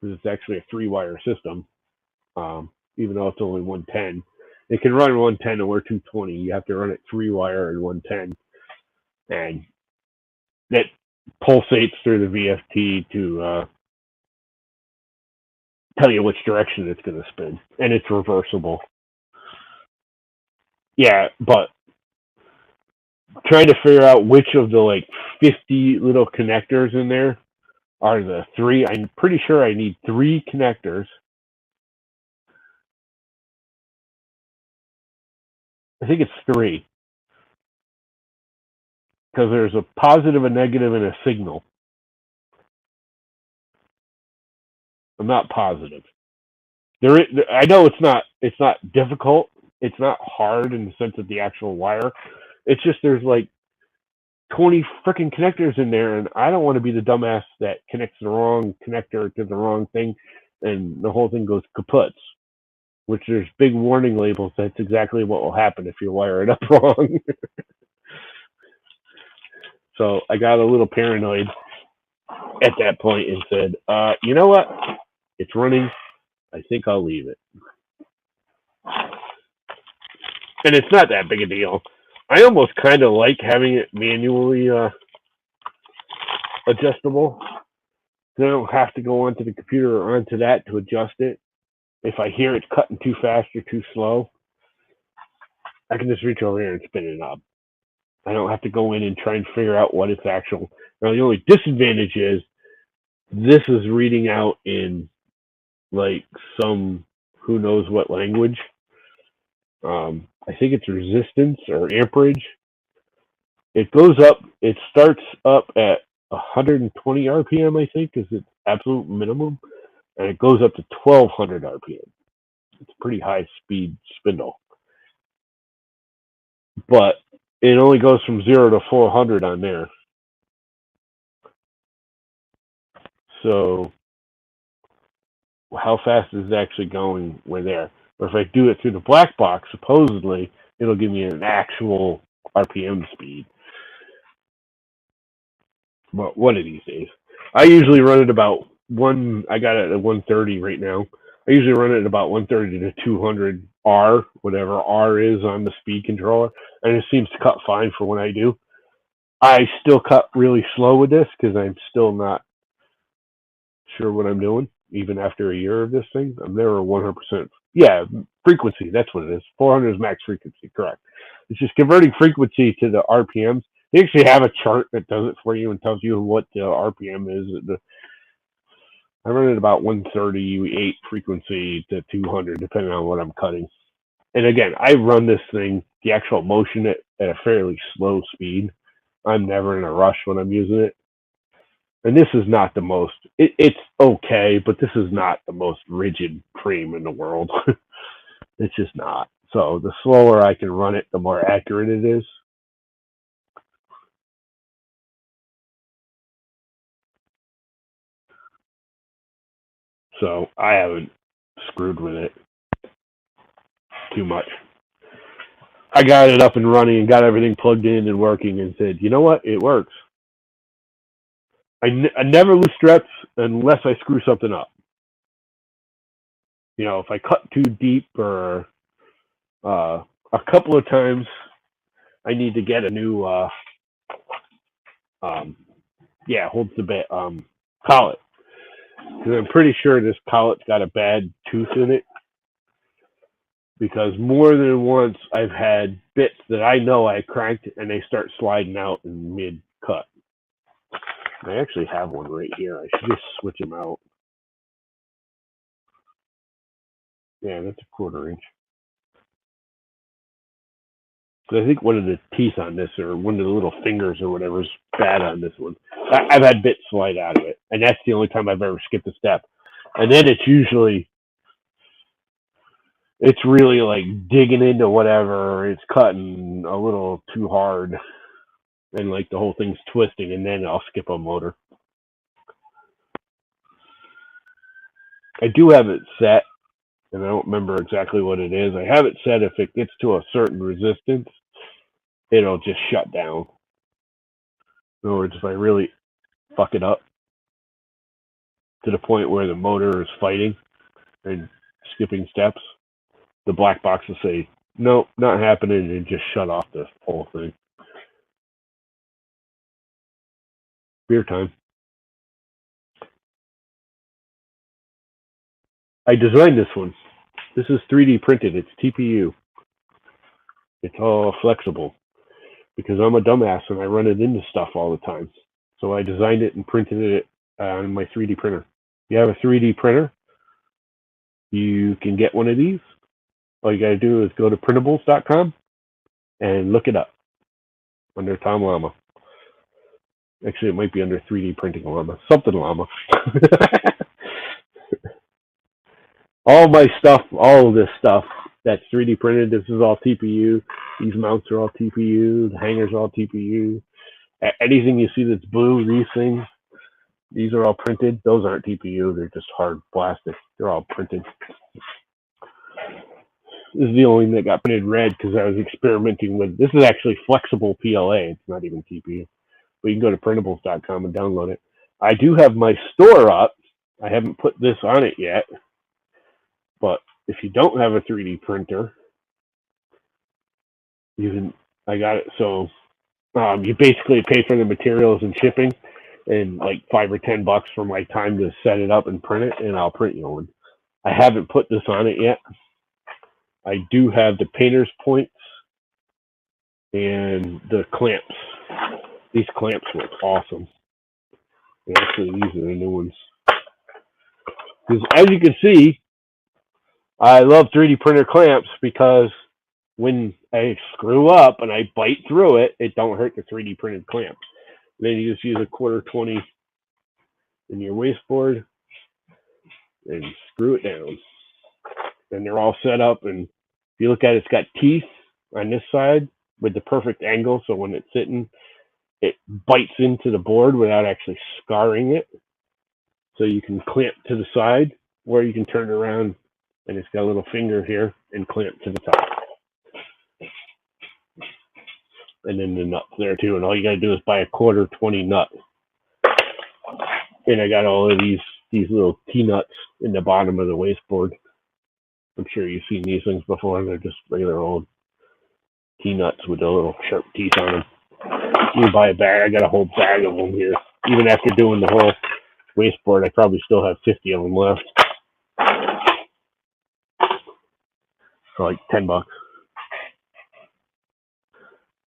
because it's actually a 3-wire system. Even though it's only 110, it can run 110 or 220. You have to run it 3-wire and 110, and that pulsates through the VFT to tell you which direction it's going to spin, and it's reversible. Yeah, but trying to figure out which of the like 50 little connectors in there are the 3. I'm pretty sure I need 3 connectors. I think it's 3 because there's a positive, a negative, and a signal. I'm not positive. I know it's not difficult. It's not hard in the sense of the actual wire. It's just there's like 20 freaking connectors in there, and I don't want to be the dumbass that connects the wrong connector to the wrong thing, and the whole thing goes kaputs. Which there's big warning labels. That's exactly what will happen if you wire it up wrong. So I got a little paranoid at that point and said, you know what? It's running. I think I'll leave it. And it's not that big a deal. I almost kind of like having it manually adjustable. I don't have to go onto the computer or onto that to adjust it. If I hear it's cutting too fast or too slow, I can just reach over here and spin it up. I don't have to go in and try and figure out what its actual. Now, the only disadvantage is this is reading out in like some who knows what language. I think it's resistance or amperage. It goes up. It starts up at 120 RPM, I think, is its absolute minimum, and it goes up to 1200 RPM. It's a pretty high speed spindle, but it only goes from 0 to 400 on there. So how fast is it actually going? We're there. Or if I do it through the black box, supposedly it'll give me an actual RPM speed. But one of these days, I usually run it about one. I got it at 130 right now. I usually run it at about 130 to 200 R, whatever R is on the speed controller, and it seems to cut fine for what I do. I still cut really slow with this because I'm still not sure what I'm doing, even after a year of this thing. I'm never 100%. Yeah, frequency, that's what it is. 400 is max frequency, correct. It's just converting frequency to the RPMs. They actually have a chart that does it for you and tells you what the RPM is. I run it about 138 frequency to 200, depending on what I'm cutting. And again, I run this thing, the actual motion, at a fairly slow speed. I'm never in a rush when I'm using it. And this is not the most. It's okay, but this is not the most rigid frame in the world. It's just not. So the slower I can run it, the more accurate it is. So I haven't screwed with it too much. I got it up and running and got everything plugged in and working and said, you know what? It works. I never lose reps unless I screw something up. You know, if I cut too deep or a couple of times I need to get a new, um, yeah, holds the bit, collet. Because I'm pretty sure this collet's got a bad tooth in it. Because more than once I've had bits that I know I cranked and they start sliding out in mid cut. I actually have one right here. I should just switch them out. Yeah, that's a 1/4 inch. I think one of the teeth on this, or one of the little fingers or whatever, is bad on this one. I've had bits slide out of it, and that's the only time I've ever skipped a step. And then it's really like digging into whatever, or it's cutting a little too hard, and like the whole thing's twisting, and then I'll skip a motor. I do have it set, and I don't remember exactly what it is. I have it set if it gets to a certain resistance, it'll just shut down. In other words, if I really fuck it up to the point where the motor is fighting and skipping steps, the black box will say, no, not happening, and just shut off the whole thing. Beer time. I designed this one. This is 3D printed. It's TPU. It's all flexible because I'm a dumbass and I run it into stuff all the time. So I designed it and printed it on my 3D printer. If you have a 3D printer, you can get one of these. All you got to do is go to printables.com and look it up under Tom Llama. Actually, it might be under 3D printing llama. Something llama. All my stuff, all of this stuff that's 3D printed, this is all TPU. These mounts are all TPU. The hangers are all TPU. Anything you see that's blue, these things, these are all printed. Those aren't TPU. They're just hard plastic. They're all printed. This is the only thing that got printed red because I was experimenting with. This is actually flexible PLA. It's not even TPU. But you can go to printables.com and download it. I do have my store up. I haven't put this on it yet. But if you don't have a 3D printer, you can. I got it. So you basically pay for the materials and shipping, and like $5 or $10 for my time to set it up and print it, and I'll print you one. I haven't put this on it yet. I do have the painter's points and the clamps. These clamps look awesome. And actually, these are the new ones. Because as you can see, I love 3D printer clamps because when I screw up and I bite through it, it don't hurt the 3D printed clamp. Then you just use a 1/4 in your wasteboard and screw it down. And they're all set up. And if you look at it, it's got teeth on this side with the perfect angle. So when it's sitting, it bites into the board without actually scarring it. So you can clamp to the side, or you can turn it around and it's got a little finger here and clamp to the top. And then the nuts there too. And all you got to do is buy a 1/4 nut. And I got all of these little T-nuts in the bottom of the wasteboard. I'm sure you've seen these things before. They're just regular old T-nuts with the little sharp teeth on them. You can buy a bag. I got a whole bag of them here. Even after doing the whole wasteboard, I probably still have 50 of them left. For like $10.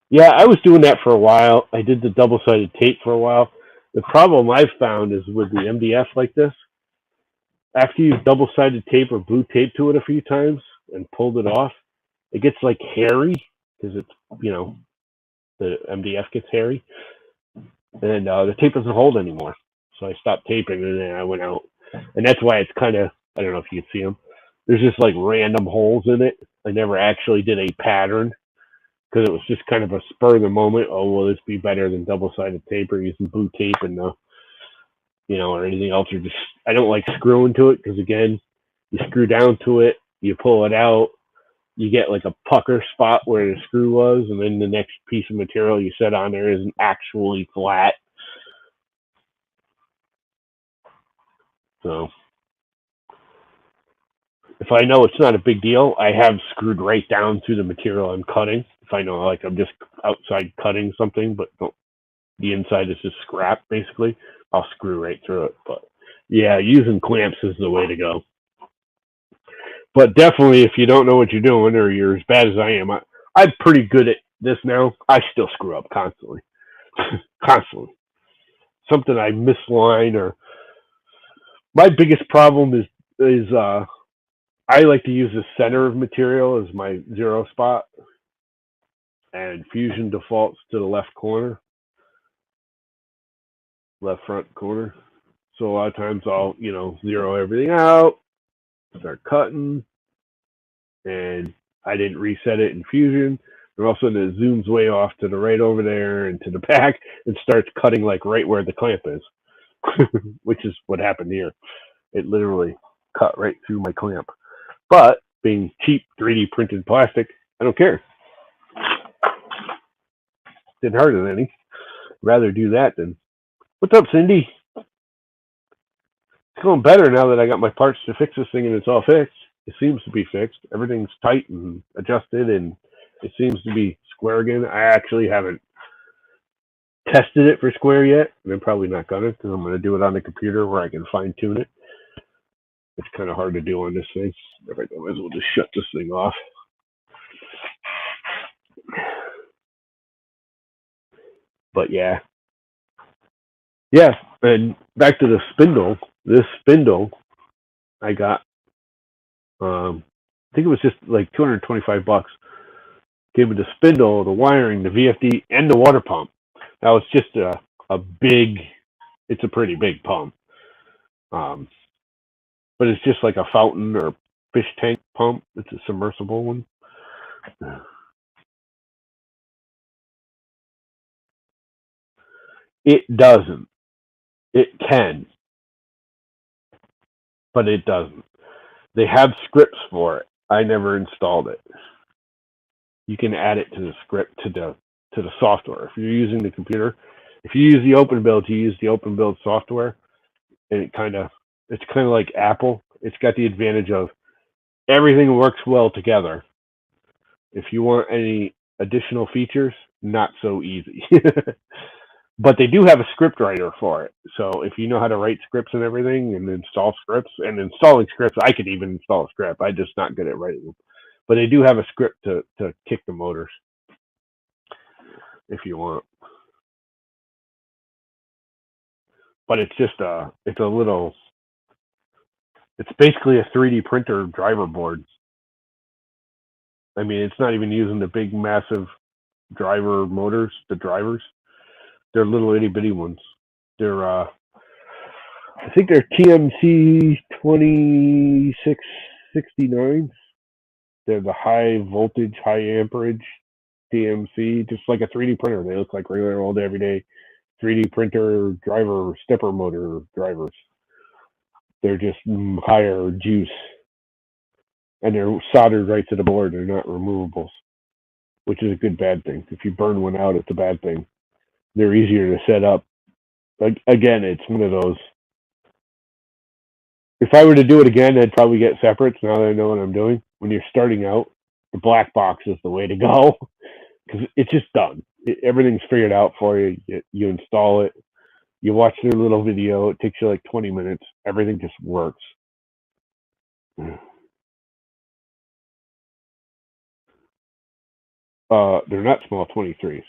Yeah, I was doing that for a while. I did the double-sided tape for a while. The problem I've found is with the MDF like this, after you've double-sided tape or blue tape to it a few times and pulled it off, it gets like hairy because it's, the MDF gets hairy. And the tape doesn't hold anymore. So I stopped taping, and then I went out, and that's why it's kind of, I don't know if you can see them. There's just like random holes in it. I never actually did a pattern because it was just kind of a spur of the moment. Oh, will this be better than double-sided tape or using blue tape and or anything else? Or just I don't like screwing to it because again, you screw down to it, you pull it out, you get like a pucker spot where the screw was, and then the next piece of material you set on there isn't actually flat. So if I know it's not a big deal, I have screwed right down to the material I'm cutting. If I know like I'm just outside cutting something, but the inside is just scrap basically, I'll screw right through it. But yeah, using clamps is the way to go. But definitely, if you don't know what you're doing or you're as bad as I am, I'm pretty good at this now. I still screw up constantly, constantly. Something I misline or my biggest problem is I like to use the center of material as my zero spot, and Fusion defaults to the left corner, left front corner. So a lot of times I'll zero everything out, start cutting, and I didn't reset it in Fusion. And all of a sudden it zooms way off to the right over there and to the back and starts cutting like right where the clamp is, which is what happened here. It literally cut right through my clamp. But being cheap 3D printed plastic, I don't care. Didn't hurt it any. Rather do that than. What's up, Cindy? It's going better now that I got my parts to fix this thing and it's all fixed. It seems to be fixed. Everything's tight and adjusted and it seems to be square again. I actually haven't tested it for square yet, and I'm probably not gonna because I'm gonna do it on the computer where I can fine tune it. It's kind of hard to do on this thing. I might as well just shut this thing off. But yeah, and back to the spindle. This spindle I got. I think it was just like $225. Came with the spindle, the wiring, the VFD, and the water pump. Now it's just a big. It's a pretty big pump. But it's just like a fountain or fish tank pump. It's a submersible one. It doesn't. It can, but it doesn't. They have scripts for it. I never installed it. You can add it to the script to the software. If you're using the computer, if you use the open build, you use the open build software, and it's kind of like Apple. It's got the advantage of everything works well together. If you want any additional features, not so easy. But they do have a script writer for it. So if you know how to write scripts and everything and install scripts, and installing scripts, I could even install a script. I'm just not good at writing them. But they do have a script to kick the motors if you want. But it's just it's basically a 3D printer driver board. I mean, it's not even using the big, massive driver motors, the drivers. They're little itty bitty ones. They're I think they're TMC 2669. They're the high voltage, high amperage TMC, just like a 3D printer. They look like regular old everyday 3D printer driver stepper motor drivers. They're just higher juice, and they're soldered right to the board. They're not removables, which is a good bad thing. If you burn one out, it's a bad thing. They're easier to set up. But again, it's one of those. If I were to do it again, I'd probably get separates now that I know what I'm doing. When you're starting out, the black box is the way to go because it's just done. Everything's figured out for you. You install it. You watch their little video. It takes you like 20 minutes. Everything just works. They're not small 23s.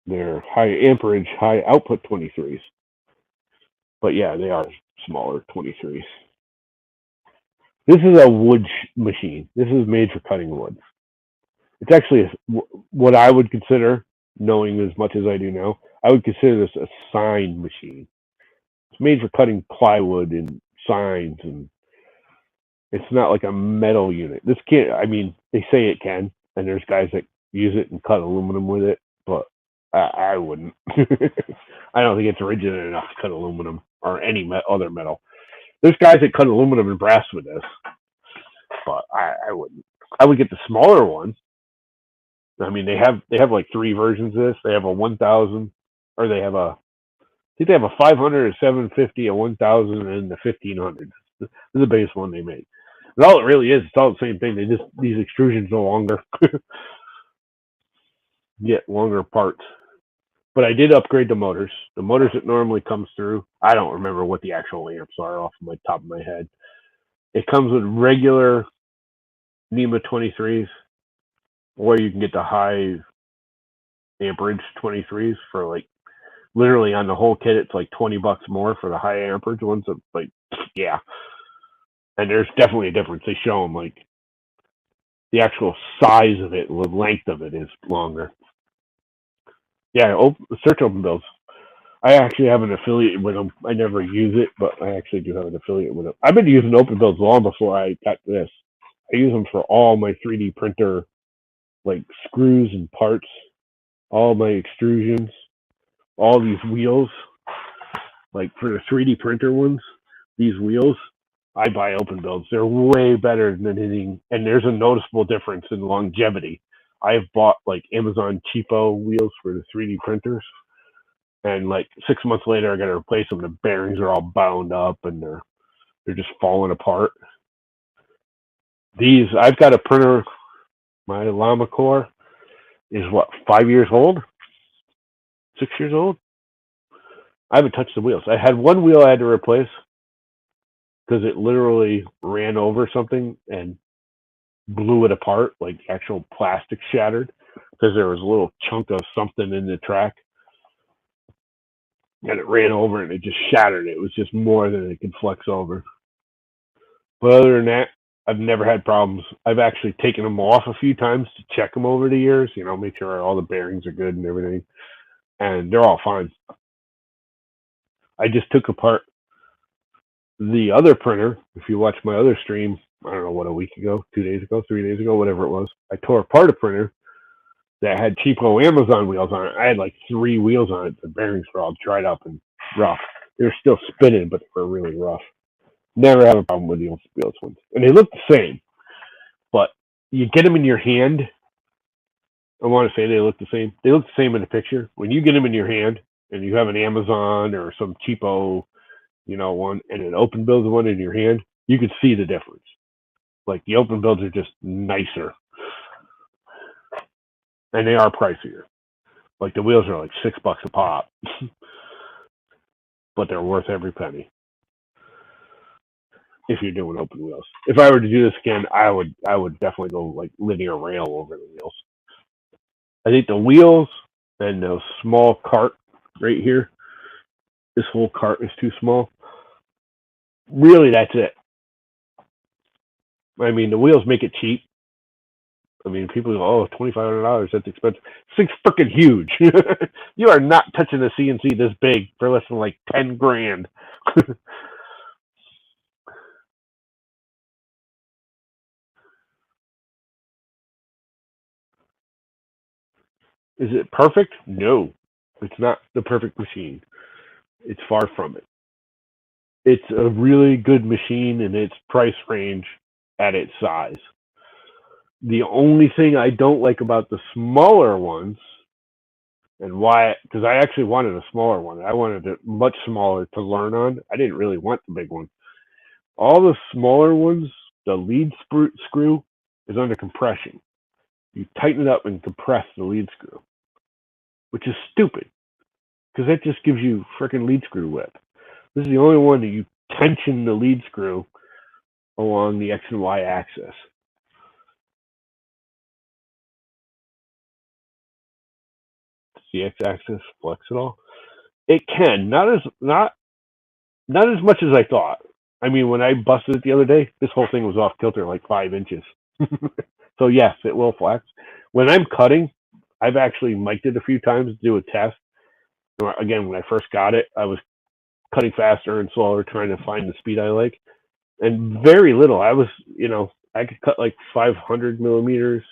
They're high amperage, high output 23s. But yeah, they are smaller 23s. This is a wood machine. This is made for cutting wood. It's actually what I would consider, knowing as much as I do now, I would consider this a sign machine. It's made for cutting plywood and signs, and it's not like a metal unit. This can't. I mean, they say it can, and there's guys that use it and cut aluminum with it, but I wouldn't. I don't think it's rigid enough to cut aluminum or any other metal. There's guys that cut aluminum and brass with this, but I wouldn't. I would get the smaller one. I mean, they have like three versions of this. They have a 1,000, or they have a. I think they have a 500, a 750, a 1,000, and the 1,500. This is the biggest one they make. And all it really is, it's all the same thing. They just these extrusions are longer, get longer parts. But I did upgrade the motors. The motors that normally comes through, I don't remember what the actual amps are off my top of my head. It comes with regular NEMA 23s, or you can get the high amperage 23s for like literally on the whole kit. It's like $20 more for the high amperage ones. Like, yeah, and there's definitely a difference. They show them like the actual size of it, the length of it is longer. Yeah, search Open Builds. I actually have an affiliate with them. I never use it, but I actually do have an affiliate with them. I've been using Open Builds long before I got this. I use them for all my 3D printer, like screws and parts, all my extrusions, all these wheels. Like for the 3D printer ones, these wheels, I buy Open Builds. They're way better than anything, and there's a noticeable difference in longevity. I've bought like Amazon cheapo wheels for the 3D printers, and like 6 months later, I got to replace them. The bearings are all bound up, and they're just falling apart. These, I've got a printer. My Llama Core is what, 5 years old, 6 years old. I haven't touched the wheels. I had one wheel I had to replace because it literally ran over something and blew it apart, like actual plastic shattered, because there was a little chunk of something in the track. And it ran over and it just shattered. It was just more than it could flex over. But other than that, I've never had problems. I've actually taken them off a few times to check them over the years, make sure all the bearings are good and everything. And they're all fine. I just took apart the other printer. If you watch my other stream, I don't know what, a week ago, 2 days ago, 3 days ago, whatever it was, I tore apart a printer that had cheapo Amazon wheels on it. I had like 3 wheels on it. The bearings were all dried up and rough. They were still spinning, but they were really rough. Never have a problem with the wheels ones. And they look the same, but you get them in your hand. I want to say they look the same. They look the same in the picture. When you get them in your hand and you have an Amazon or some cheapo, one, and an Open Builds one in your hand, you can see the difference. Like the Open Builds are just nicer. And they are pricier. Like the wheels are like $6 a pop. But they're worth every penny. If you're doing open wheels. If I were to do this again, I would definitely go like linear rail over the wheels. I think the wheels and the small cart right here, this whole cart is too small. Really, that's it. I mean, the wheels make it cheap. I mean, people go, oh, $2,500, that's expensive. This thing's freaking huge. You are not touching a CNC this big for less than like 10 grand. Is it perfect? No. It's not the perfect machine. It's far from it. It's a really good machine in its price range at its size. The only thing I don't like about the smaller ones, and why, because I actually wanted a smaller one. I wanted it much smaller to learn on. I didn't really want the big one. All the smaller ones, the lead screw is under compression. You tighten it up and compress the lead screw, which is stupid, because that just gives you freaking lead screw whip. This is the only one that you tension the lead screw along the X and Y axis. The X-axis flex at all? It can, not as much as I thought. I mean, when I busted it the other day, this whole thing was off kilter like 5 inches. So yes, it will flex. When I'm cutting, I've actually mic'd it a few times to do a test. Again, when I first got it, I was cutting faster and slower, trying to find the speed I like. And very little. I was, I could cut like 500 millimeters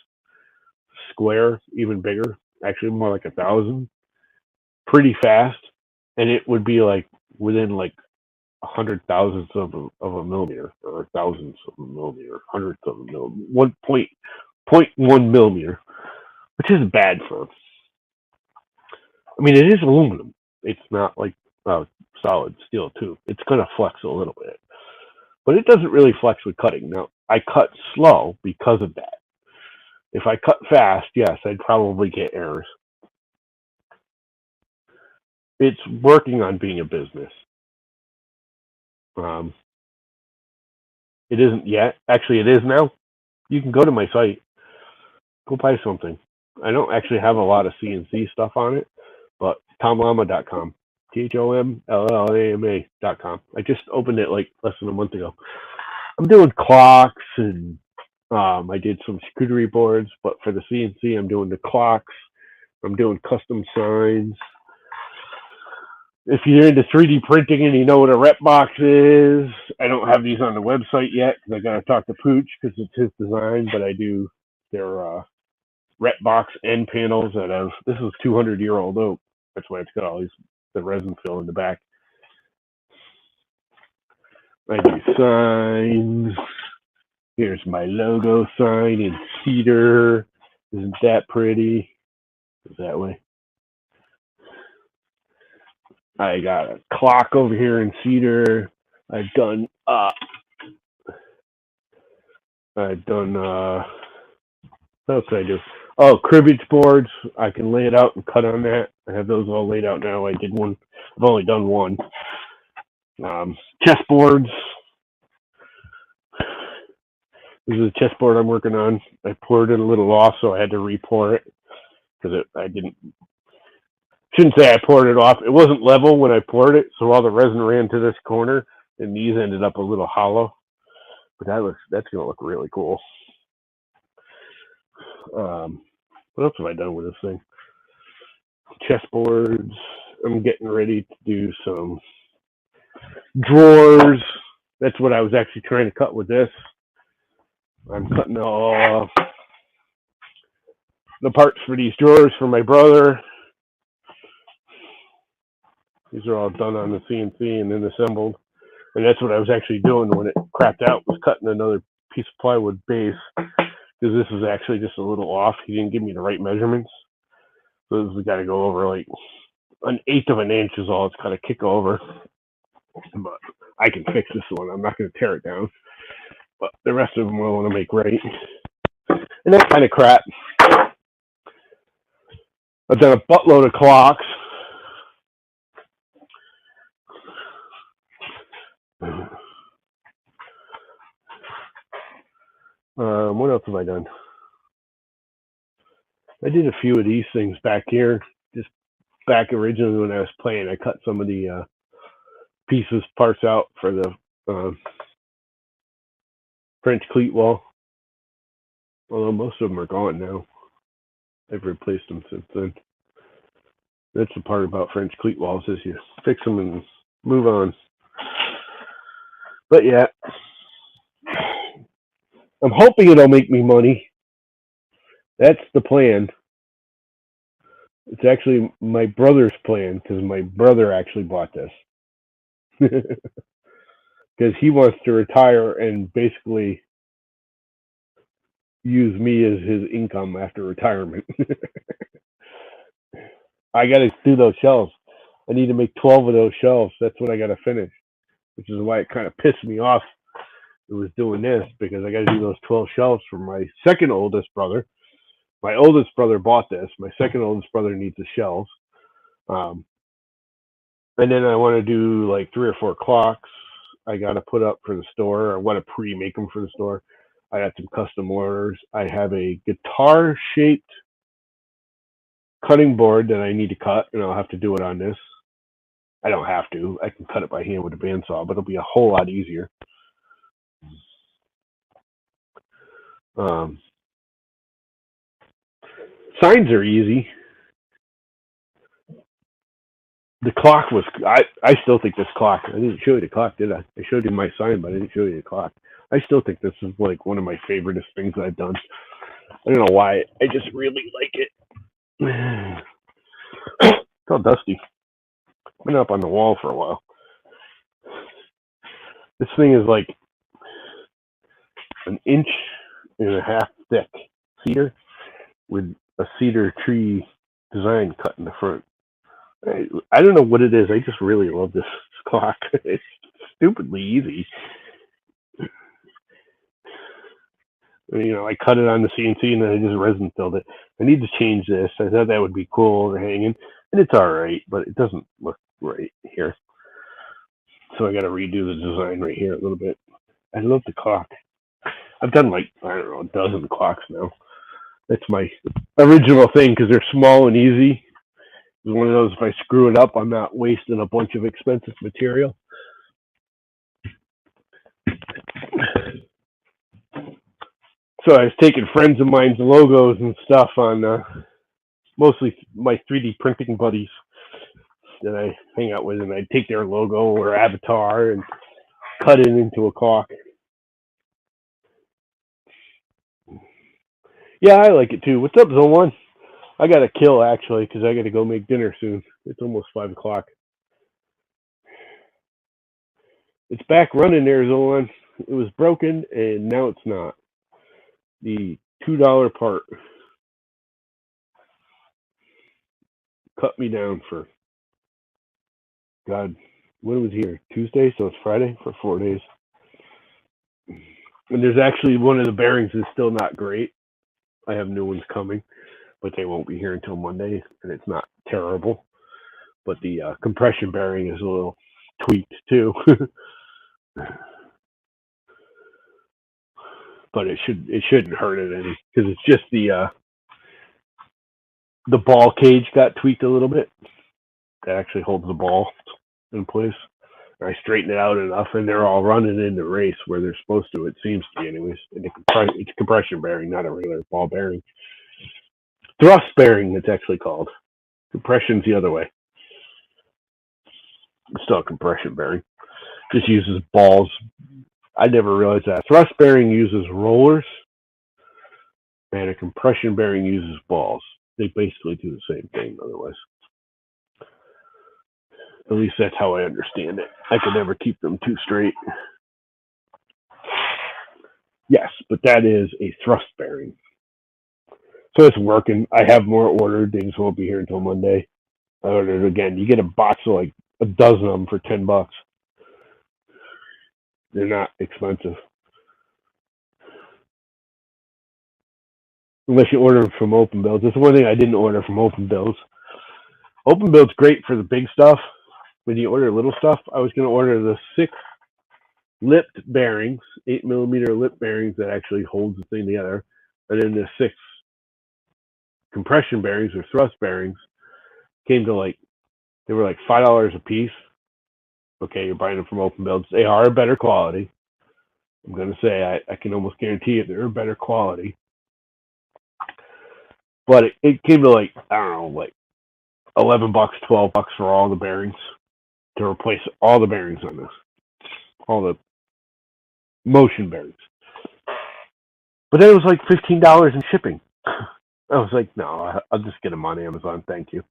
square, even bigger, actually more like 1,000, pretty fast. And it would be like within like 100 thousandths of a millimeter, or thousandths of a millimeter, hundredths of a millimeter, 1.1 millimeter, which isn't bad for. I mean, it is aluminum. It's not like solid steel too. It's gonna flex a little bit, but it doesn't really flex with cutting. Now, I cut slow because of that. If I cut fast, yes, I'd probably get errors. It's working on being a business. Um, it isn't yet. Actually, it is now. You can go to my site, go buy something. I don't actually have a lot of CNC stuff on it, but tomllama.com. THOMLLAMA.com. I just opened it like less than a month ago. I'm doing clocks and I did some charcuterie boards, but for the CNC, I'm doing the clocks. I'm doing custom signs. If you're into 3D printing and you know what a rep box is, I don't have these on the website yet because I got to talk to Pooch because it's his design, but I do their rep box end panels that have, this is 200-year-old oak. That's why it's got all these, the resin fill in the back. I do signs. Here's my logo sign in cedar. Isn't that pretty? Is that way? I got a clock over here in cedar. I've done what else did I do? Oh, cribbage boards. I can lay it out and cut on that. I have those all laid out now. I did one. I've only done one. Chessboards. This is a chessboard I'm working on. I poured it a little off, so I had to re-pour it because I shouldn't say I poured it off. It wasn't level when I poured it, so all the resin ran to this corner, and these ended up a little hollow. But that's gonna look really cool. What else have I done with this thing? Chessboards. I'm getting ready to do some drawers. That's what I was actually trying to cut with this. I'm cutting all the parts for these drawers for my brother. These are all done on the CNC and then assembled. And that's what I was actually doing when it crapped out, was cutting another piece of plywood base, because this is actually just a little off. He didn't give me the right measurements. So this has got to go over like 1/8 of an inch is all it's got to kick over. But I can fix this one. I'm not going to tear it down. But the rest of them I want to make right. And that kind of crap. I've done a buttload of clocks. What else have I done? I did a few of these things back here. Just back originally when I was playing, I cut some of the parts out for the French cleat wall. Although most of them are gone now. I've replaced them since then. That's the part about French cleat walls, is you fix them and move on. But yeah, I'm hoping it'll make me money. That's the plan. It's actually my brother's plan, because my brother actually bought this. Because he wants to retire and basically use me as his income after retirement. I got to do those shelves. I need to make 12 of those shelves. That's what I got to finish, which is why it kind of pissed me off. It was doing this because I got to do those 12 shelves for my second oldest brother. My oldest brother bought this. My second oldest brother needs the shelves. And then I want to do like 3 or 4 clocks I got to put up for the store. I want to pre-make them for the store. I got some custom orders. I have a guitar-shaped cutting board that I need to cut, and I'll have to do it on this. I don't have to. I can cut it by hand with a bandsaw, but it'll be a whole lot easier. Signs are easy. The clock was. I still think this clock. I didn't show you the clock, did I? I showed you my sign, but I didn't show you the clock. I still think this is like one of my favoriteest things I've done. I don't know why. I just really like it. It's all dusty. Been up on the wall for a while. This thing is like an inch and a half thick cedar with a cedar tree design cut in the front. I don't know what it is. I just really love this clock. It's stupidly easy. I cut it on the CNC and then I just resin filled it. I need to change this. I thought that would be cool overhanging, and it's all right, but it doesn't look right here. So I got to redo the design right here a little bit. I love the clock. I've done like, I don't know, a dozen clocks now. That's my original thing because they're small and easy. It's one of those, if I screw it up, I'm not wasting a bunch of expensive material. So I was taking friends of mine's logos and stuff on mostly my 3D printing buddies that I hang out with, and I'd take their logo or avatar and cut it into a clock. Yeah, I like it too. What's up, Zone One? I got to kill actually because I got to go make dinner soon. It's almost 5 o'clock. It's back running there, Zone One. It was broken and now it's not. The $2 part cut me down for God. When was here? Tuesday, so it's Friday for 4 days. And there's actually one of the bearings is still not great. I have new ones coming, but they won't be here until Monday, and it's not terrible. But the compression bearing is a little tweaked too. But it shouldn't hurt it any because it's just the ball cage got tweaked a little bit. That actually holds the ball in place. I straightened it out enough, and they're all running in the race where they're supposed to. It seems to be, anyways. And it's compression bearing, not a regular ball bearing. Thrust bearing, it's actually called. Compression's the other way. It's still a compression bearing. Just uses balls. I never realized that. Thrust bearing uses rollers, and a compression bearing uses balls. They basically do the same thing, otherwise. At least that's how I understand it. I could never keep them too straight. Yes, but that is a thrust bearing. So it's working. I have more ordered. Things won't be here until Monday. I ordered it again. You get a box of like a dozen of them for $10. They're not expensive. Unless you order them from Open Builds. That's one thing I didn't order from Open Builds. Open Builds great for the big stuff. When you order little stuff, I was going to order the 6 lipped bearings, 8mm lip bearings that actually hold the thing together, and then the 6 compression bearings or thrust bearings came to they were like $5 a piece. Okay, you're buying them from Open Builds. They are better quality. I'm going to say I can almost guarantee it. They're better quality. But it came to I don't know, $11, $12 for all the bearings to replace all the bearings on this, all the motion bearings. But then it was like $15 in shipping. I was like, no, I'll just get them on Amazon. Thank you.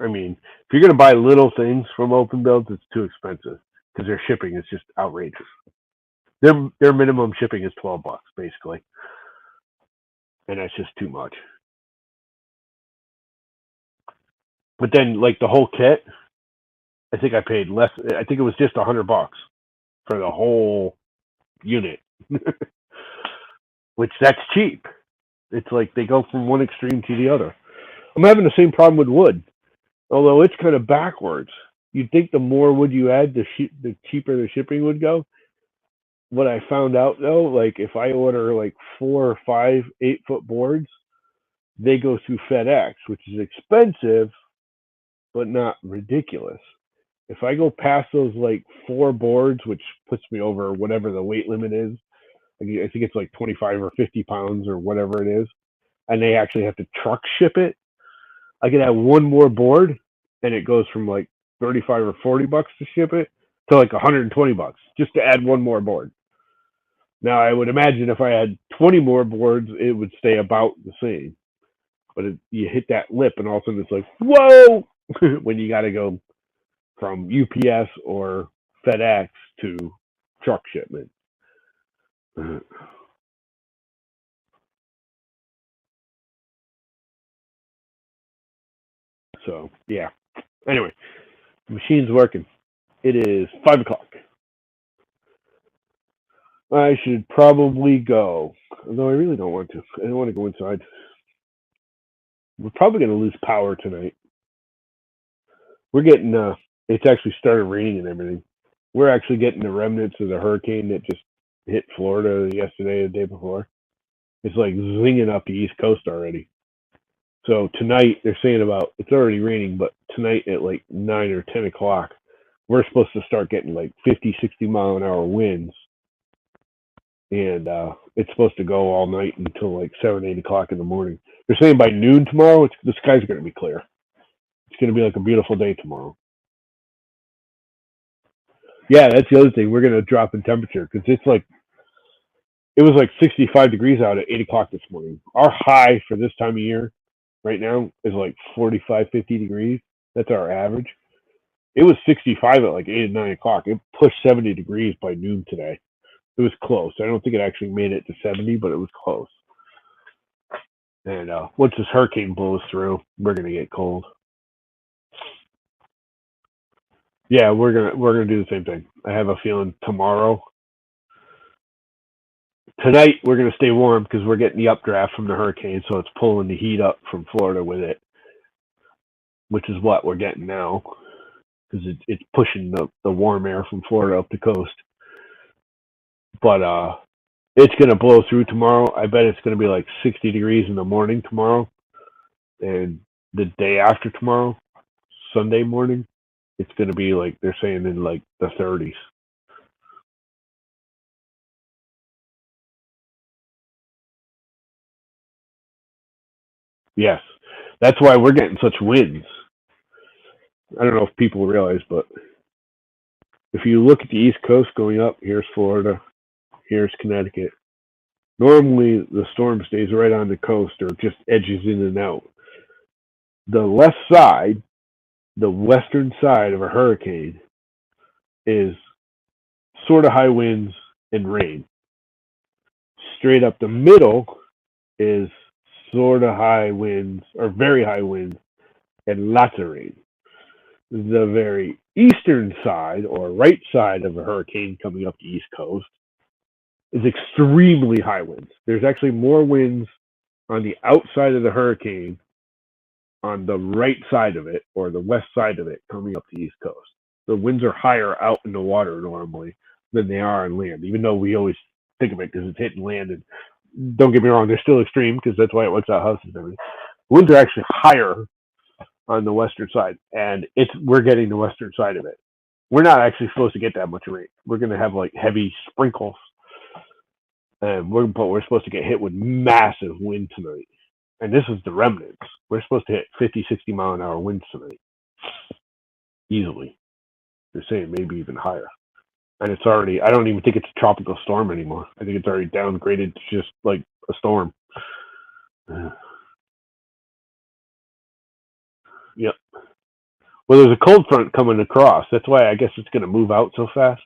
I mean, if you're going to buy little things from Open Builds, it's too expensive because their shipping is just outrageous. Their minimum shipping is $12 basically, and that's just too much. But then, the whole kit, I think I paid less. I think it was just $100 for the whole unit, which that's cheap. It's like they go from one extreme to the other. I'm having the same problem with wood, although it's kind of backwards. You'd think the more wood you add, the cheaper the shipping would go. What I found out though, if I order 4 or 5 8-foot boards, they go through FedEx, which is expensive, but not ridiculous. If I go past those 4 boards, which puts me over whatever the weight limit is, I think it's 25 or 50 pounds or whatever it is, and they actually have to truck ship it, I could have one more board and it goes from like 35 or $40 to ship it to like $120 just to add one more board. Now I would imagine if I had 20 more boards, it would stay about the same. But you hit that lip, and all of a sudden it's like, whoa, when you got to go from UPS or FedEx to truck shipment. So yeah. Anyway, the machine's working. It is 5 o'clock. I should probably go, although I really don't want to. I don't want to go inside. We're probably going to lose power tonight. We're getting it's actually started raining and everything. We're actually getting the remnants of the hurricane that just hit Florida yesterday, the day before. It's like zinging up the East Coast already. So tonight they're saying about it's already raining, but tonight at like 9 or 10 o'clock, we're supposed to start getting like 50, 60 mile an hour winds, and it's supposed to go all night until like 7, 8 o'clock in the morning. They're saying by noon tomorrow, the sky's going to be clear. It's going to be like a beautiful day tomorrow. Yeah, that's the other thing. We're going to drop in temperature because it was like 65 degrees out at 8 o'clock this morning. Our high for this time of year right now is like 45, 50 degrees. That's our average. It was 65 at like 8 and 9 o'clock. It pushed 70 degrees by noon today. It was close. I don't think it actually made it to 70, but it was close. And once this hurricane blows through, we're gonna get cold. Yeah, we're gonna do the same thing. I have a feeling tomorrow. Tonight we're gonna stay warm because we're getting the updraft from the hurricane, so it's pulling the heat up from Florida with it, which is what we're getting now because it's pushing the warm air from Florida up the coast. But it's gonna blow through tomorrow. I bet it's gonna be like 60 degrees in the morning tomorrow, and the day after tomorrow, Sunday morning, it's gonna be like they're saying in like the 30s. Yes, that's why we're getting such winds. I don't know if people realize, but if you look at the East Coast going up, here's Florida, here's Connecticut. Normally, the storm stays right on the coast or just edges in and out. The left side, the western side of a hurricane, is sort of high winds and rain. Straight up the middle is sort of high winds or very high winds and lots of rain. The very eastern side or right side of a hurricane coming up the east coast is extremely high winds. There's actually more winds on the outside of the hurricane on the right side of it or the west side of it coming up the east coast. The winds are higher out in the water normally than they are on land, even though we always think of it because it's hitting land. And don't get me wrong, they're still extreme because that's why it wipes out houses and everything. Winds are actually higher on the western side, and we're getting the western side of it. We're not actually supposed to get that much rain. We're going to have like heavy sprinkles, and we're supposed to get hit with massive wind tonight. And this is the remnants. We're supposed to hit 50, 60 mile an hour winds tonight, easily. They're saying maybe even higher. And it's already, I don't even think it's a tropical storm anymore. I think it's already downgraded to just like a storm. Yep. Well, there's a cold front coming across. That's why I guess it's going to move out so fast.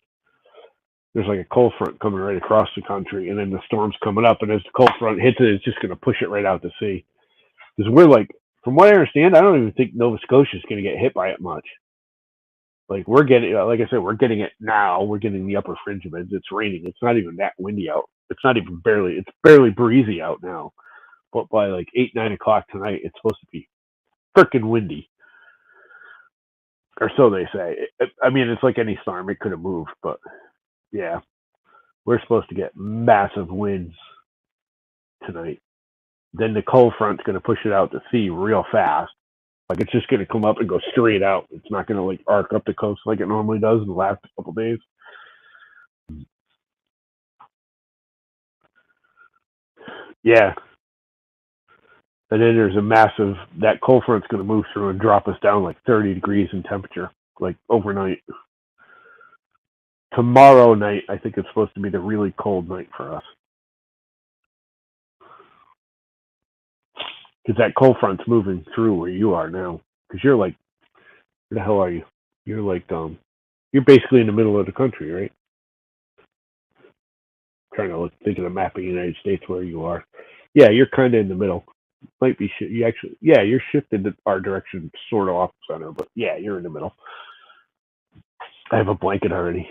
There's like a cold front coming right across the country, and then the storm's coming up. And as the cold front hits it, it's just going to push it right out to sea. Because we're like, from what I understand, I don't even think Nova Scotia is going to get hit by it much. Like we're getting, like I said, we're getting it now. We're getting the upper fringe of it. It's raining. It's not even that windy out. It's not even barely. It's barely breezy out now. But by like 8, 9 o'clock tonight, it's supposed to be freaking windy, or so they say. I mean, it's like any storm; it could have moved, but yeah, we're supposed to get massive winds tonight. Then the cold front's going to push it out to sea real fast. Like it's just going to come up and go straight out. It's not going to like arc up the coast like it normally does in the last couple of days. Yeah, And then there's a massive, that cold front's going to move through and drop us down like 30 degrees in temperature, like overnight. Tomorrow night, I think it's supposed to be the really cold night for us. Because that cold front's moving through where you are now. Because you're like, where the hell are you? You're like, you're basically in the middle of the country, right? Trying to think of the map of the United States where you are. Yeah, you're kind of in the middle. Might be you actually, yeah, you're shifted to our direction, sort of off center, but yeah, you're in the middle. I have a blanket already.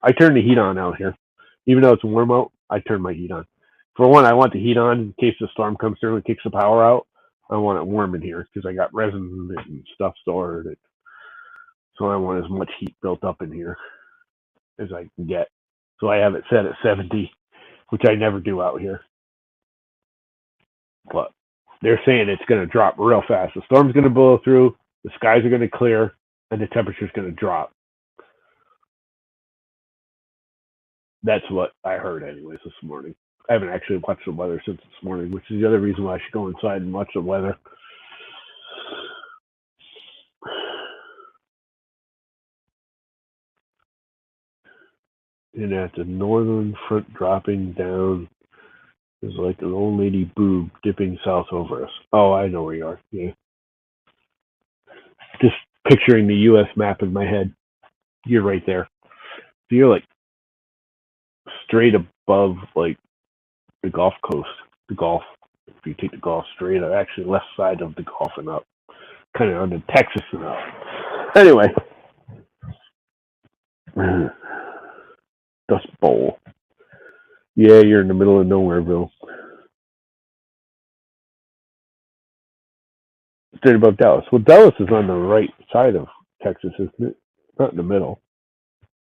I turn the heat on out here, even though it's warm out. I turn my heat on. For one, I want the heat on in case the storm comes through and kicks the power out. I want it warm in here because I got resin and stuff stored, so I want as much heat built up in here as I can get. So I have it set at 70, which I never do out here. But they're saying it's going to drop real fast. The storm's going to blow through, the skies are going to clear, and the temperature's going to drop. That's what I heard, anyways, this morning. I haven't actually watched the weather since this morning, which is the other reason why I should go inside and watch the weather. And at the northern front dropping down, there's like an old lady boob dipping south over us. Oh, I know where you are. Yeah. Just picturing the U.S. map in my head. You're right there. So you're like straight above like the Gulf Coast. The Gulf. If you take the Gulf straight, actually left side of the Gulf and up. Kind of under Texas and up. Anyway. Dust Bowl. Yeah, you're in the middle of Nowhereville. Straight above Dallas. Well, Dallas is on the right side of Texas, isn't it? Not in the middle.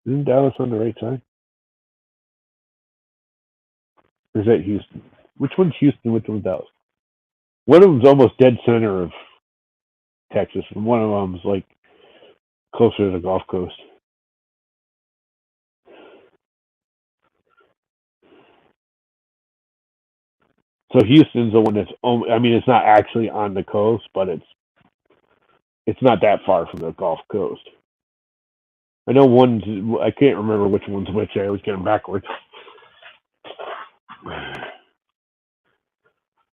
Isn't Dallas on the right side? Or is that Houston? Which one's Houston? Which one's Dallas? One of them's almost dead center of Texas, and one of them's like closer to the Gulf Coast. So Houston's the one that's, I mean, it's not actually on the coast, but it's not that far from the Gulf Coast. I know one's, I can't remember which one's which. I always get them backwards.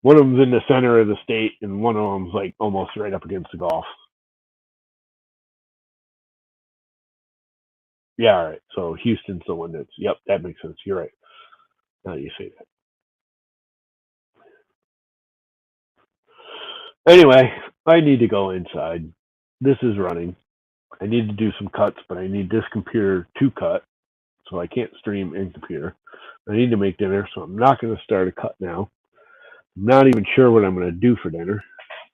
One of them's in the center of the state, and one of them's like almost right up against the Gulf. Yeah, all right. So Houston's the one that's, yep, that makes sense. You're right. Now you say that. Anyway, I need to go inside. This is running. I need to do some cuts, but I need this computer to cut, so I can't stream in computer. I need to make dinner, so I'm not going to start a cut now. I'm not even sure what I'm going to do for dinner.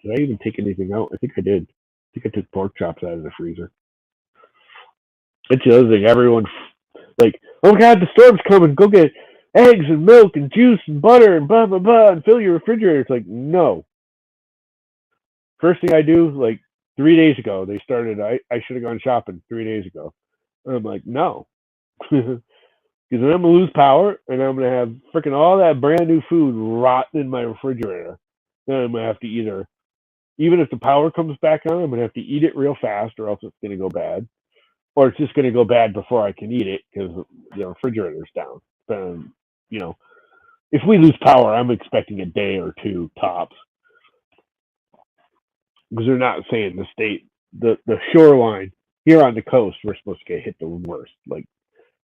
Did I even take anything out? I think I did. I think I took pork chops out of the freezer. It's the other thing. Everyone, like, oh my God, the storm's coming. Go get eggs and milk and juice and butter and blah, blah, blah, and fill your refrigerator. It's like, no. First thing I do, like 3 days ago, they started, I should have gone shopping 3 days ago. And I'm like, no. Because then I'm going to lose power and I'm going to have freaking all that brand new food rotting in my refrigerator. Then I'm going to have to either, even if the power comes back on, I'm going to have to eat it real fast or else it's going to go bad. Or it's just going to go bad before I can eat it because the refrigerator's down. You know, if we lose power, I'm expecting a day or two tops. Because they're not saying the state, the shoreline here on the coast, we're supposed to get hit the worst. Like,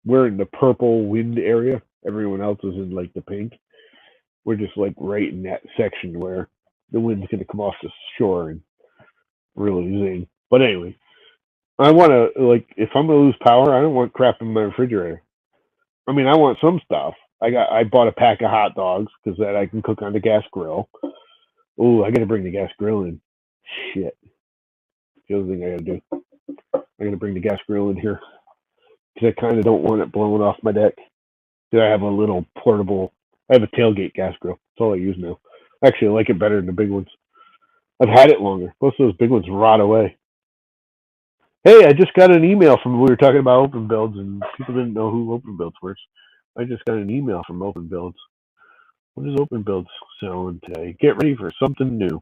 we're in the purple wind area. Everyone else is in like the pink. We're just like right in that section where the wind's going to come off the shore and really zing. But anyway, I want to, like, if I'm going to lose power, I don't want crap in my refrigerator. I mean, I want some stuff. I bought a pack of hot dogs because that I can cook on the gas grill. Oh, I got to bring the gas grill in. Shit. The other thing I got to do, I got to bring the gas grill in here because I kind of don't want it blowing off my deck. I have a little portable. I have a tailgate gas grill. That's all I use now. Actually, I like it better than the big ones. I've had it longer. Most of those big ones rot away. Hey, I just got an email from, we were talking about open builds and people didn't know who open builds were. I just got an email from open builds. What is Open Builds selling today? Get ready for something new.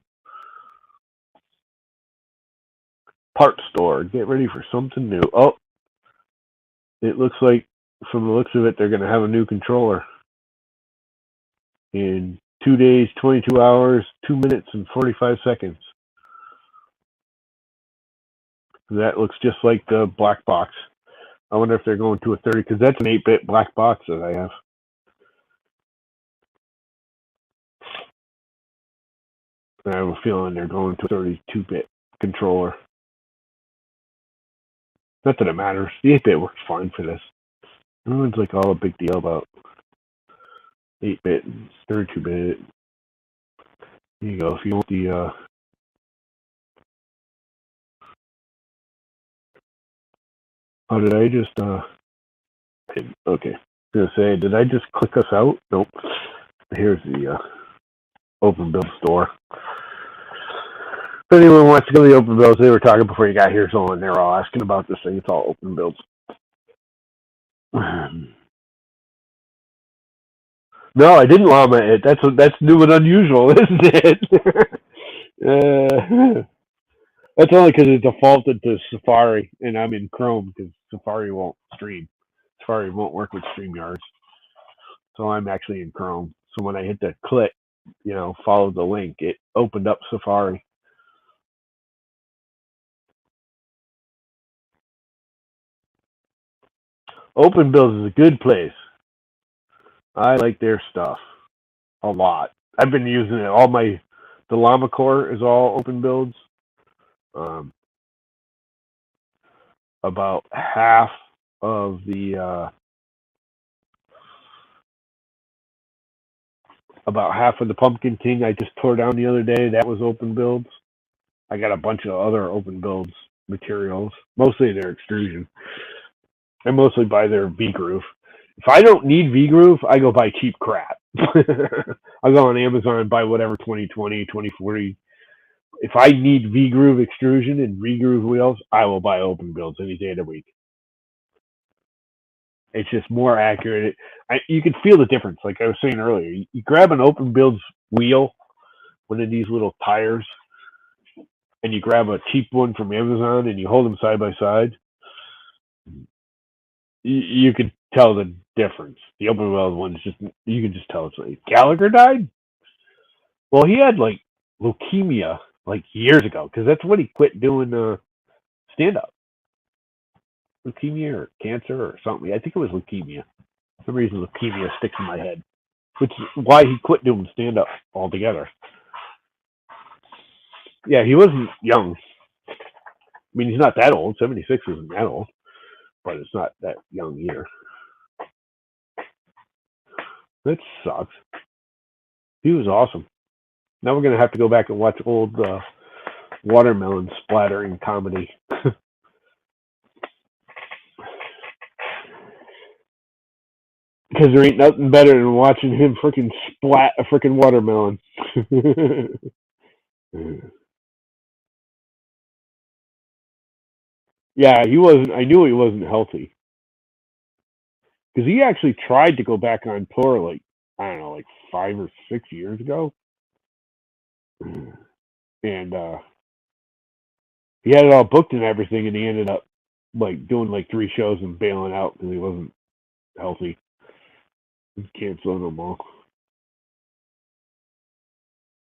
Part store. Get ready for something new. Oh, it looks like, from the looks of it, they're going to have a new controller in 2 days, 22 hours, 2 minutes, and 45 seconds. That looks just like the black box. I wonder if they're going to a 30, because that's an 8-bit black box that I have. I have a feeling they're going to a 32-bit controller. Not that it matters. The 8-bit works fine for this. Everyone's like all a big deal about 8-bit and 32-bit. Here you go. If you want the oh, did I just okay. I was gonna say, did I just click us out? Nope. Here's the Open Build store. If anyone wants to go to the Open Builds, they were talking before you got here, so and they're all asking about this thing. It's all Open Builds. No, I didn't llama it. That's new and unusual, isn't it? That's only because it defaulted to Safari, and I'm in Chrome because Safari won't stream. Safari won't work with StreamYard, so I'm actually in Chrome. So when I hit the click, follow the link, it opened up Safari. Open Builds is a good place. I like their stuff a lot. I've been using it. The Llama Core is all Open Builds. About half of the Pumpkin King I just tore down the other day, that was Open Builds. I got a bunch of other Open Builds materials, mostly their extrusion. I mostly buy their V-Groove. If I don't need V-Groove, I go buy cheap crap. I go on Amazon and buy whatever 2020, 2040. If I need V-Groove extrusion and V-Groove wheels, I will buy Open Builds any day of the week. It's just more accurate. You can feel the difference. Like I was saying earlier, you grab an Open Builds wheel, one of these little tires, and you grab a cheap one from Amazon and you hold them side by side, you can tell the difference. The Open Build one's you can just tell it's like, Gallagher died? Well, he had like leukemia like years ago, because that's when he quit doing stand-up. Leukemia or cancer or something. I think it was leukemia. For some reason, leukemia sticks in my head, which is why he quit doing stand-up altogether. Yeah, he wasn't young. I mean, he's not that old. 76 isn't that old, but it's not that young either. That sucks. He was awesome. Now we're going to have to go back and watch old watermelon splattering comedy. Because there ain't nothing better than watching him freaking splat a freaking watermelon. Yeah, he wasn't. I knew he wasn't healthy, because he actually tried to go back on tour, like, I don't know, like 5 or 6 years ago, and he had it all booked and everything, and he ended up like doing like 3 shows and bailing out because he wasn't healthy. He canceled them all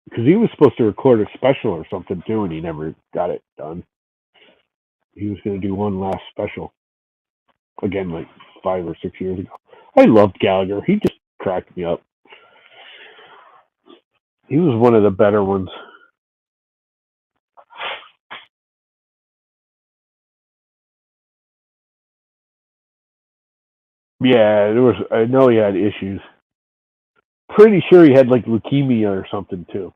because he was supposed to record a special or something too, and he never got it done. He was going to do one last special again, like 5 or 6 years ago. I loved Gallagher. He just cracked me up. He was one of the better ones. Yeah, there was. I know he had issues. Pretty sure he had like leukemia or something too.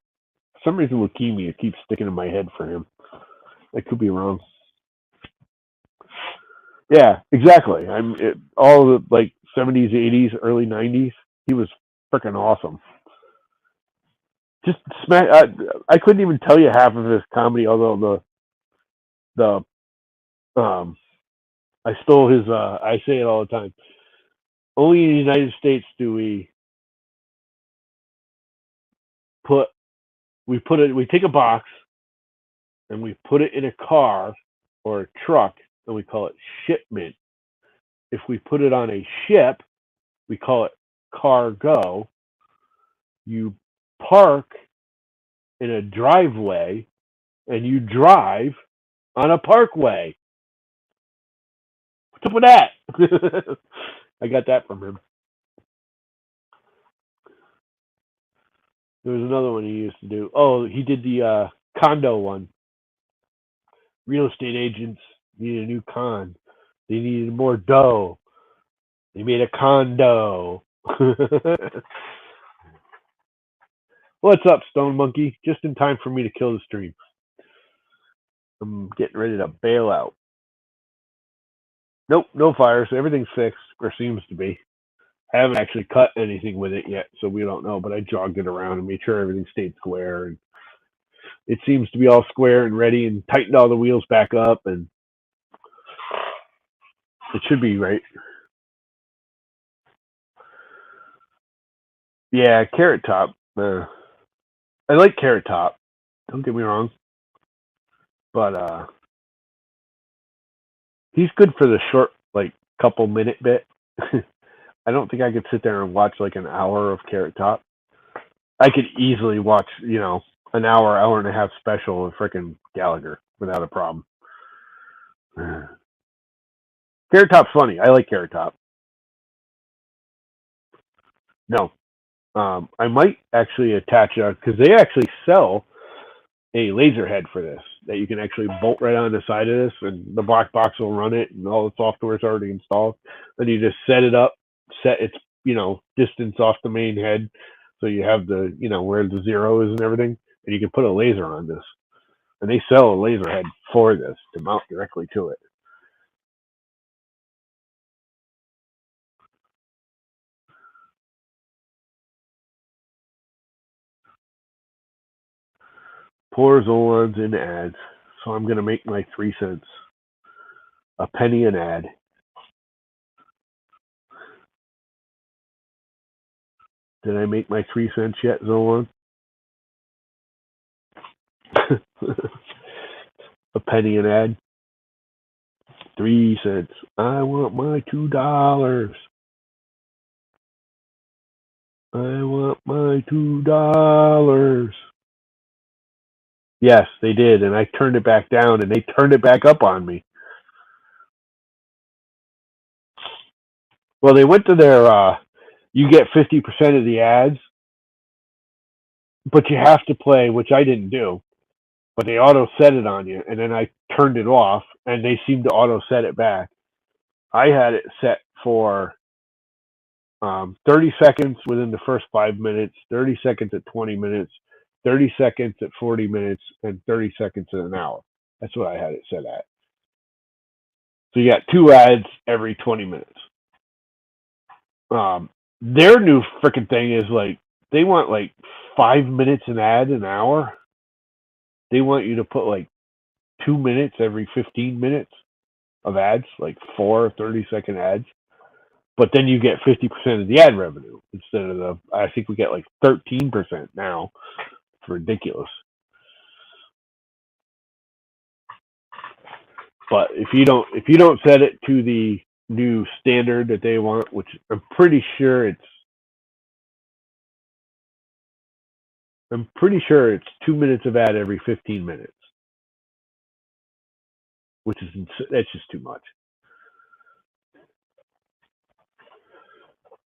For some reason, leukemia keeps sticking in my head for him. I could be wrong. Yeah, exactly. All the like 70s, 80s, early 90s. He was freaking awesome. Just smack. I couldn't even tell you half of his comedy, although the I stole his. I say it all the time. Only in the United States do we we take a box and we put it in a car or a truck and we call it shipment. If we put it on a ship, we call it cargo. You park in a driveway and you drive on a parkway. What's up with that? I got that from him. There was another one he used to do. Oh, he did the condo one. Real estate agents needed a new con. They needed more dough. They made a condo. What's up, Stone Monkey? Just in time for me to kill the stream. I'm getting ready to bail out. Nope, no fires. Everything's fixed, or seems to be. I haven't actually cut anything with it yet, so we don't know, but I jogged it around and made sure everything stayed square. And it seems to be all square and ready, and tightened all the wheels back up, and it should be right. Yeah, Carrot Top. I like Carrot Top. Don't get me wrong. But he's good for the short, like, couple minute bit. I don't think I could sit there and watch like an hour of Carrot Top. I could easily watch, an hour and a half special of frickin' Gallagher without a problem. Carrot Top's funny. I like Carrot Top. No. I might actually attach because they actually sell a laser head for this that you can actually bolt right on the side of this, and the black box will run it, and all the software's already installed. Then you just set it up, set its distance off the main head, so you have the where the zero is and everything, and you can put a laser on this. And they sell a laser head for this to mount directly to it. Poor Zolon's in ads, so I'm gonna make my 3 cents. A penny an ad. Did I make my 3 cents yet, Zolon? A penny an ad. 3 cents. I want my $2. I want my $2. Yes, they did, and I turned it back down, and they turned it back up on me. Well, they went to their, you get 50% of the ads, but you have to play, which I didn't do, but they auto set it on you, and then I turned it off, and they seemed to auto set it back. I had it set for 30 seconds within the first 5 minutes, 30 seconds at 20 minutes, 30 seconds at 40 minutes, and 30 seconds at an hour. That's what I had it set at. So you got 2 ads every 20 minutes. Their new freaking thing is like, they want like 5 minutes an ad an hour. They want you to put like 2 minutes every 15 minutes of ads, like 4 30-second ads. But then you get 50% of the ad revenue instead of I think we get like 13% now. It's ridiculous. But if you don't set it to the new standard that they want, which I'm pretty sure it's 2 minutes of ad every 15 minutes, which is that's just too much.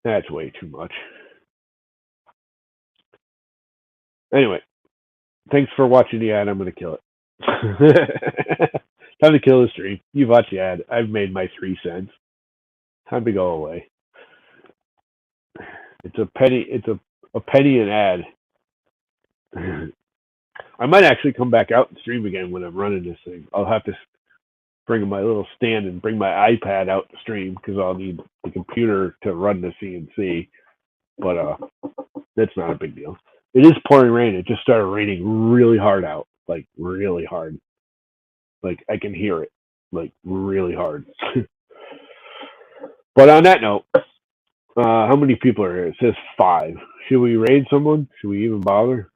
That's way too much. Anyway, thanks for watching the ad. I'm going to kill it. Time to kill the stream. You've watched the ad. I've made my 3 cents. Time to go away. It's a penny. It's a penny an ad. I might actually come back out and stream again when I'm running this thing. I'll have to bring my little stand and bring my iPad out to stream because I'll need the computer to run the CNC. But that's not a big deal. It is pouring rain. It just started raining really hard out, like really hard. Like I can hear it, like really hard. But on that note, how many people are here? It says 5. Should we raid someone? Should we even bother?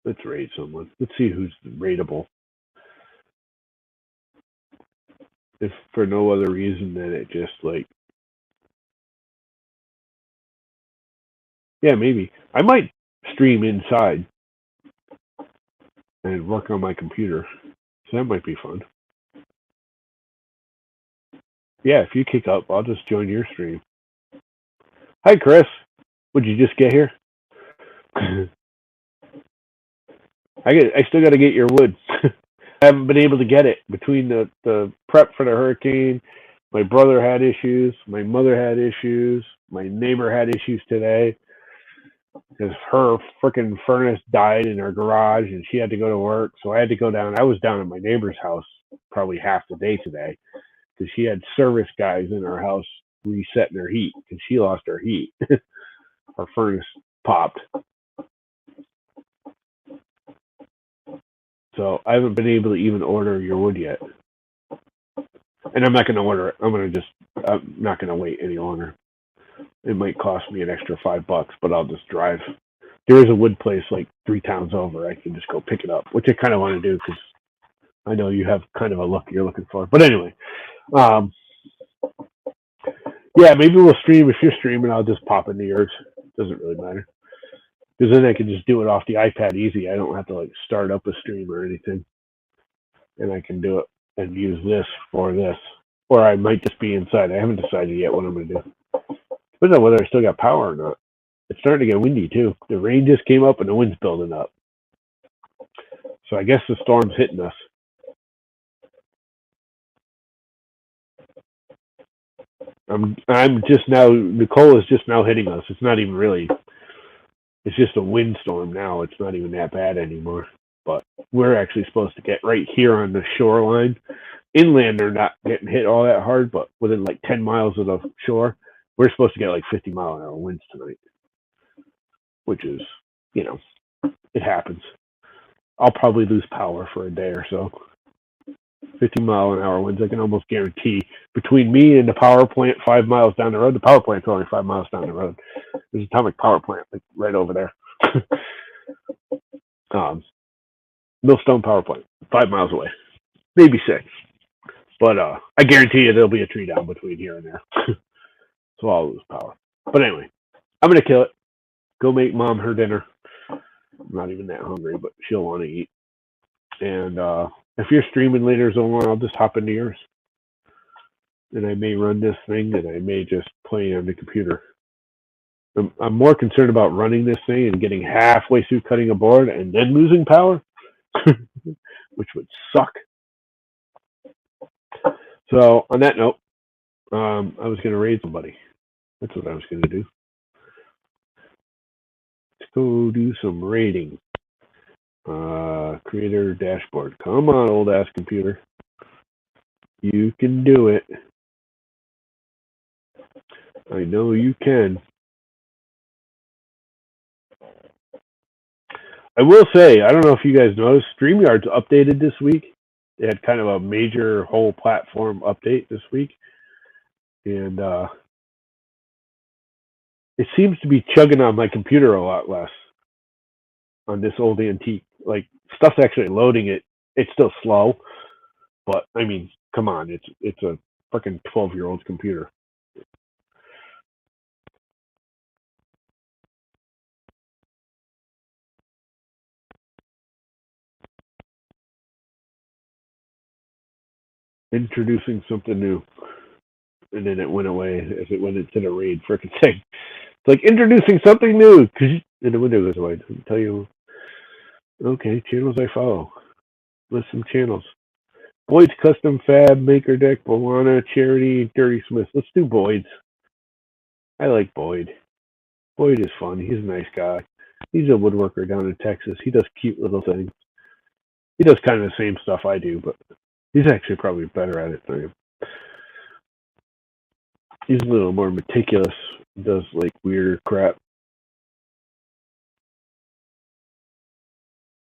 Let's raid someone. Let's see who's raidable. If for no other reason than it just like, yeah, maybe I might stream inside and work on my computer. So that might be fun. Yeah, if you kick up, I'll just join your stream. Hi, Chris. Would you just get here? I still got to get your wood. I haven't been able to get it between the prep for the hurricane. My brother had issues. My mother had issues. My neighbor had issues today because her freaking furnace died in her garage and she had to go to work. So I had to go down. I was down at my neighbor's house probably half the day today because she had service guys in her house resetting her heat because she lost her heat. Her furnace popped. So I haven't been able to even order your wood yet. And I'm not going to order it. I'm not going to wait any longer. It might cost me an extra $5, but I'll just drive. There is a wood place like 3 towns over. I can just go pick it up, which I kind of want to do because I know you have kind of a look you're looking for. But anyway, yeah, maybe we'll stream. If you're streaming, I'll just pop into yours. Doesn't really matter. Because then I can just do it off the iPad easy. I don't have to like start up a stream or anything. And I can do it and use this for this. Or I might just be inside. I haven't decided yet what I'm going to do. Depends on whether I still got power or not. It's starting to get windy too. The rain just came up and the wind's building up. So I guess the storm's hitting us. I'm just now, Nicole is just now hitting us. It's not even really, it's just a windstorm now. It's not even that bad anymore. But we're actually supposed to get right here on the shoreline. Inland, they're not getting hit all that hard, but within like 10 miles of the shore, we're supposed to get like 50-mile-an-hour winds tonight, which is, it happens. I'll probably lose power for a day or so. 50-mile-an-hour winds, I can almost guarantee. Between me and the power plant 5 miles down the road, the power plant's only 5 miles down the road. There's an atomic power plant like right over there. Millstone power plant, 5 miles away, maybe 6. But I guarantee you there'll be a tree down between here and there. So I'll lose power. But anyway, I'm going to kill it. Go make Mom her dinner. I'm not even that hungry, but she'll want to eat. And if you're streaming later, Zolan, I'll just hop into yours. And I may run this thing, and I may just play on the computer. I'm more concerned about running this thing and getting halfway through cutting a board and then losing power, which would suck. So on that note, I was going to raid somebody. That's what I was going to do. Let's go do some raiding. Creator dashboard. Come on, old ass computer. You can do it. I know you can. I will say, I don't know if you guys noticed, StreamYard's updated this week. They had kind of a major whole platform update this week. And it seems to be chugging on my computer a lot less on this old antique. Like, stuff's actually loading it. It's still slow. But, I mean, come on. It's a freaking 12-year-old computer. Introducing something new. And then it went away as it went into the raid frickin' thing. It's like introducing something new. And the window goes away. Doesn't tell you. Okay, channels I follow. List some channels. Boyd's Custom Fab, Maker Deck, Bolana, Charity, Dirty Smith. Let's do Boyd's. I like Boyd. Boyd is fun. He's a nice guy. He's a woodworker down in Texas. He does cute little things. He does kind of the same stuff I do, but he's actually probably better at it than I am. He's a little more meticulous. Does like weirder crap.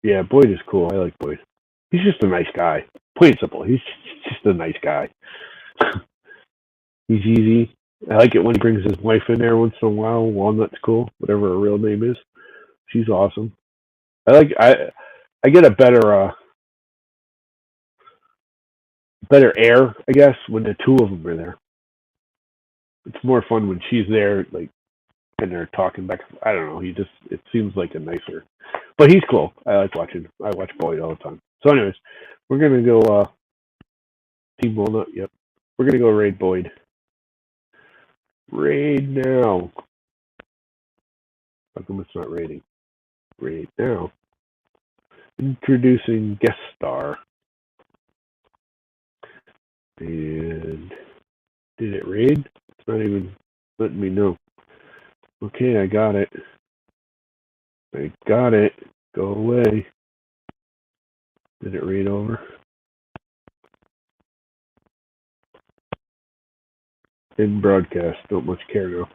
Yeah, Boyd is cool. I like Boyd. He's just a nice guy. Plain and simple. He's just a nice guy. He's easy. I like it when he brings his wife in there once in a while. Walnut's cool. Whatever her real name is. She's awesome. I get a better air, I guess, when the two of them are there. It's more fun when she's there, like, and they're talking back. I don't know. It seems like a nicer, but he's cool. I like watching. I watch Boyd all the time. So, anyways, we're gonna go Team Walnut. Yep, we're gonna go raid Boyd. Raid now. How come it's not raiding? Raid now. Introducing guest star. And did it raid? It's not even letting me know. Okay, I got it. I got it. Go away. Did it raid over? In broadcast. Don't much care now.